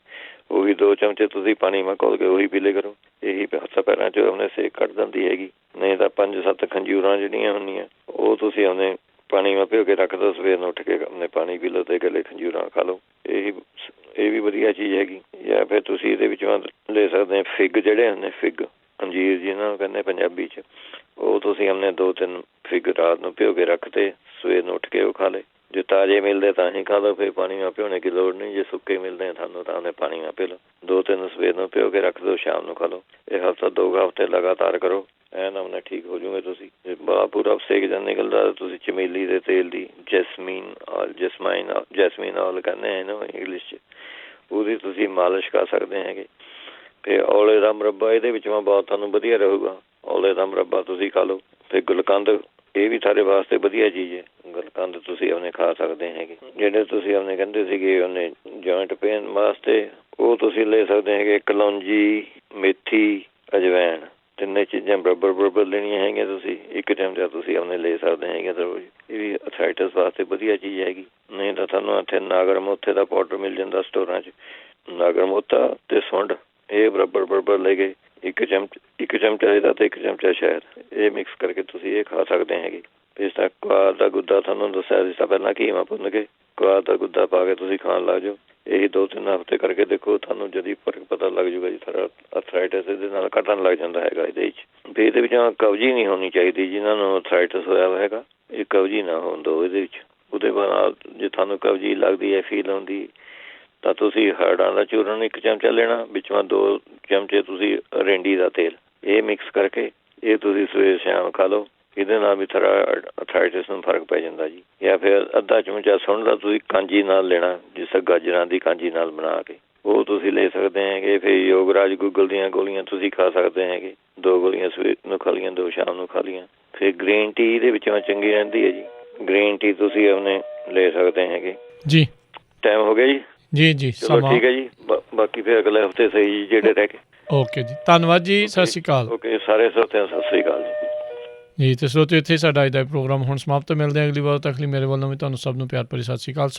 ਉਹ ਵੀ 2 ਚਮਚੇ ਤੁਸੀਂ ਪਾਣੀ ਮਾ ਘੋਲ ਕੇ ਉਹੀ ਪੀ ਲਿਆ ਕਰੋ, ਇਹੀ ਹੱਥਾਂ ਪੈਰਾਂ 'ਚ ਆਪਣੇ ਸੇਕ ਕੱਢ ਦਿੰਦੀ ਹੈਗੀ। ਨਹੀਂ ਤਾਂ 5-7 ਖੰਜੂਰਾਂ ਜਿਹੜੀਆਂ ਹੁੰਦੀਆਂ ਉਹ ਤੁਸੀਂ ਆਪਣੇ ਪਾਣੀ ਮਾ ਭਿਓ ਕੇ ਰੱਖ ਦਿਓ, ਸਵੇਰ ਨੂੰ ਉੱਠ ਕੇ ਆਪਣੇ ਪਾਣੀ ਪੀ ਲਓ ਅਤੇ ਇਕੱਲੇ ਖੰਜੂਰਾਂ ਖਾ ਲਓ, ਇਹ ਵੀ ਵਧੀਆ ਚੀਜ਼ ਹੈਗੀ। ਜਾਂ ਫਿਰ ਤੁਸੀਂ ਇਹਦੇ ਵਿੱਚੋਂ ਲੈ ਸਕਦੇ ਫਿੱਗ ਜਿਹੜੇ ਹੁੰਦੇ, ਫਿੱਗ ਅੰਜੀਰ ਜਿਹਨਾਂ ਨੂੰ ਕਹਿੰਦੇ ਪੰਜਾਬੀ 'ਚ, ਉਹ ਤੁਸੀਂ ਆਪਣੇ 2-3 ਫਿੱਗ ਰਾਤ ਨੂੰ ਭਿਓ ਕੇ ਰੱਖ ਤੇ ਸਵੇਰ ਨੂੰ ਉੱਠ ਕੇ ਉਹ ਖਾ ਲਏ, ਜੇ ਤਾਜ਼ੇ ਮਿਲਦੇ ਤਾਂ ਹੀ ਖਾ ਲਓ, ਫਿਰ ਪਾਣੀ ਨਾਲ ਭਿਓਣੇ ਦੀ ਲੋੜ ਨਹੀਂ। ਜੇ ਸੁੱਕੇ ਮਿਲਦੇ ਆ ਤੁਹਾਨੂੰ ਤਾਂ ਉਹਨੇ ਪਾਣੀ ਨਾਲ ਭਿਓ ਲਓ। 2-3 ਸਵੇਰ ਨੂੰ ਭਿਓ ਕੇ ਰੱਖ ਦਿਓ, ਸ਼ਾਮ ਨੂੰ ਖਾ ਲਓ। ਇਹ ਹਫ਼ਤਾ 2 ਹਫ਼ਤੇ ਲਗਾਤਾਰ ਕਰੋ, ਐਨ ਆਪਣੇ ਠੀਕ ਹੋ ਜਾਓਗੇ ਤੁਸੀਂ। ਜੇ ਬੜਾ ਪੂਰਾ ਸੇਕ ਜਾਂ ਨਿਕਲਦਾ ਤੁਸੀਂ ਚਮੇਲੀ ਦੇ ਤੇਲ ਦੀ ਜੈਸਮੀਨ ਆਇਲ ਕਹਿੰਦੇ ਆ ਇਹਨੂੰ ਇੰਗਲਿਸ਼ 'ਚ, ਉਹਦੀ ਤੁਸੀਂ ਮਾਲਿਸ਼ ਕਰ ਸਕਦੇ ਹੈਗੇ। ਅਤੇ ਔਲੇ ਦਾ ਮੁਰੱਬਾ ਇਹਦੇ ਵਿੱਚੋਂ ਬਹੁਤ ਤੁਹਾਨੂੰ ਵਧੀਆ ਰਹੂਗਾ। ਔਲੇ ਦਾ ਮੁਰੱਬਾ ਤੁਸੀਂ ਖਾ ਲਓ। ਅਤੇ ਗੁਲਕੰਦ ਇਹ ਵੀ ਤੁਹਾਡੇ ਵਾਸਤੇ ਵਧੀਆ ਚੀਜ਼ ਹੈ। ਗੁਲਕੰਦ ਤੁਸੀਂ ਆਪਣੇ ਖਾ ਸਕਦੇ ਹੈਗੇ। ਜਿਹੜੇ ਤੁਸੀਂ ਆਪਣੇ ਕਹਿੰਦੇ ਸੀਗੇ ਉਹਨੇ ਜੁਆਇੰਟ ਪੇਨ ਵਾਸਤੇ, ਉਹ ਤੁਸੀਂ ਲੈ ਸਕਦੇ ਹੈਗੇ। ਕਲੌਂਜੀ, ਮੇਥੀ, ਅਜਵੈਣ, ਤਿੰਨੇ ਚੀਜ਼ਾਂ ਬਰਾਬਰ ਲੈਣੀਆਂ ਹੈਗੀਆਂ ਤੁਸੀਂ। ਇੱਕ ਚਮਚਾ ਤੁਸੀਂ ਆਪਣੇ ਲੈ ਸਕਦੇ ਹੈਗੇ ਰੋਜ਼। ਇਹ ਵੀ ਅਥਰਾਈਟਸ ਵਾਸਤੇ ਵਧੀਆ ਚੀਜ਼ ਹੈਗੀ। ਨਹੀਂ ਤਾਂ ਤੁਹਾਨੂੰ ਇੱਥੇ ਨਾਗਰ ਮੋਥੇ ਦਾ ਪਾਊਡਰ ਮਿਲ ਜਾਂਦਾ ਸਟੋਰਾਂ 'ਚ। ਨਾਗਰ ਮੋਥਾ ਅਤੇ ਸੁੰਡ ਇਹ ਬਰਾਬਰ ਲੈ ਕੇ ਇੱਕ ਚਮਚਾ ਇਹਦਾ ਅਤੇ 1 ਚਮਚਾ ਸ਼ਹਿਦ, ਇਹ ਮਿਕਸ ਕਰਕੇ ਤੁਸੀਂ ਇਹ ਖਾ ਸਕਦੇ ਹੈਗੇ। ਇਸ ਤਰ੍ਹਾਂ ਕੁਆਰ ਦਾ ਗੁੱਦਾ ਤੁਹਾਨੂੰ ਦੱਸਿਆ ਸੀ ਪਹਿਲਾਂ, ਕੀਮਾ ਭੁੰਨ ਕੇ ਕੁਆਰ ਦਾ ਗੁੱਦਾ ਪਾ ਕੇ ਤੁਸੀਂ ਖਾਣ ਲੱਗ ਜਾਓ। ਇਹੀ 2-3 ਹਫ਼ਤੇ ਕਰਕੇ ਦੇਖੋ, ਤੁਹਾਨੂੰ ਜਦੀ ਫਰਕ ਪਤਾ ਲੱਗ ਜਾਊਗਾ ਜੀ। ਸਾਰਾ ਅਥਰਾਈਟਸ ਇਹਦੇ ਨਾਲ ਘਟਣ ਲੱਗ ਜਾਂਦਾ ਹੈਗਾ ਇਹਦੇ 'ਚ। ਵੀ ਇਹਦੇ ਵਿੱਚ ਕਬਜੀ ਨਹੀਂ ਹੋਣੀ ਚਾਹੀਦੀ। ਜਿਹਨਾਂ ਨੂੰ ਅਥਰਾਈਟਸ ਹੋਇਆ ਵਾ ਹੈਗਾ, ਇਹ ਕਬਜੀ ਨਾ ਹੋਣ ਦਿਓ ਇਹਦੇ ਵਿੱਚ। ਉਹਦੇ ਬਾਅਦ ਜੇ ਤੁਹਾਨੂੰ ਕਬਜੀ ਲੱਗਦੀ ਹੈ, ਫੀਲ ਹੁੰਦੀ, ਤਾਂ ਤੁਸੀਂ ਹਰੜਾਂ ਦਾ ਚੂਰਨ 1 ਚਮਚਾ ਲੈਣਾ, ਵਿੱਚੋਂ 2 ਚਮਚੇ ਤੁਸੀਂ ਰਿੰਡੀ ਦਾ ਤੇਲ, ਇਹ ਮਿਕਸ ਕਰਕੇ ਇਹ ਤੁਸੀਂ ਸਵੇਰ ਸ਼ਾਮ ਖਾ ਲਓ। ਇਹਦੇ ਨਾਲ ਵੀ ਥੋੜ੍ਹਾ ਅਥਰਾਈਟਿਸ ਨੂੰ ਫਰਕ ਪੈ ਜਾਂਦਾ ਜੀ। ਜਾਂ ਫਿਰ ਅੱਧਾ ਚਮਚਾ ਸੁੰਡ ਦਾ ਤੁਸੀਂ ਕਾਂਜੀ ਨਾਲ ਲੈਣਾ, ਜਿਸ ਗਾਜਰਾਂ ਦੀ ਕਾਂਜੀ ਨਾਲ ਬਣਾ ਕੇ, ਉਹ ਤੁਸੀਂ ਲੈ ਸਕਦੇ ਹੈਗੇ। ਫਿਰ ਯੋਗਰਾਜ ਗੂਗਲ ਦੀਆਂ ਗੋਲੀਆਂ ਤੁਸੀਂ ਖਾ ਸਕਦੇ ਹੈਗੇ। 2 ਗੋਲੀਆਂ ਸਵੇਰ ਨੂੰ ਖਾ ਲਈਆਂ, 2 ਸ਼ਾਮ ਨੂੰ ਖਾ ਲਈਆਂ। ਫਿਰ ਗ੍ਰੀਨ ਟੀ ਇਹਦੇ ਵਿੱਚੋਂ ਚੰਗੀ ਰਹਿੰਦੀ ਹੈ ਜੀ। ਗ੍ਰੀਨ ਟੀ ਤੁਸੀਂ ਆਪਣੇ ਲੈ ਸਕਦੇ ਹੈਗੇ ਜੀ। ਟਾਈਮ ਹੋ ਗਿਆ ਜੀ? ਜੀ ਚਲੋ ਠੀਕ ਹੈ ਜੀ। ਬਾਕੀ ਫਿਰ ਅਗਲੇ ਹਫ਼ਤੇ ਸਹੀ ਜੀ ਜਿਹੜੇ ਰਹਿ ਗਏ। ਓਕੇ ਜੀ, ਧੰਨਵਾਦ ਜੀ। ਸਤਿ ਸ਼੍ਰੀ ਅਕਾਲ। ਓਕੇ, ਸਾਰੇ ਸਰੋਤਿਆਂ ਸਤਿ ਸ਼੍ਰੀ ਅਕਾਲ ਜੀ। ਜੀ, ਅਤੇ ਸਰੋਤਿਓ ਇੱਥੇ ਸਾਡਾ ਅੱਜ ਦਾ ਪ੍ਰੋਗਰਾਮ ਹੁਣ ਸਮਾਪਤ। ਮਿਲਦੇ ਹਾਂ ਅਗਲੀ ਵਾਰ ਤੱਕ ਲਈ ਮੇਰੇ ਵੱਲੋਂ ਵੀ ਤੁਹਾਨੂੰ ਸਭ ਨੂੰ ਪਿਆਰ ਭਰੀ ਸਤਿ ਸ਼੍ਰੀ ਅਕਾਲ।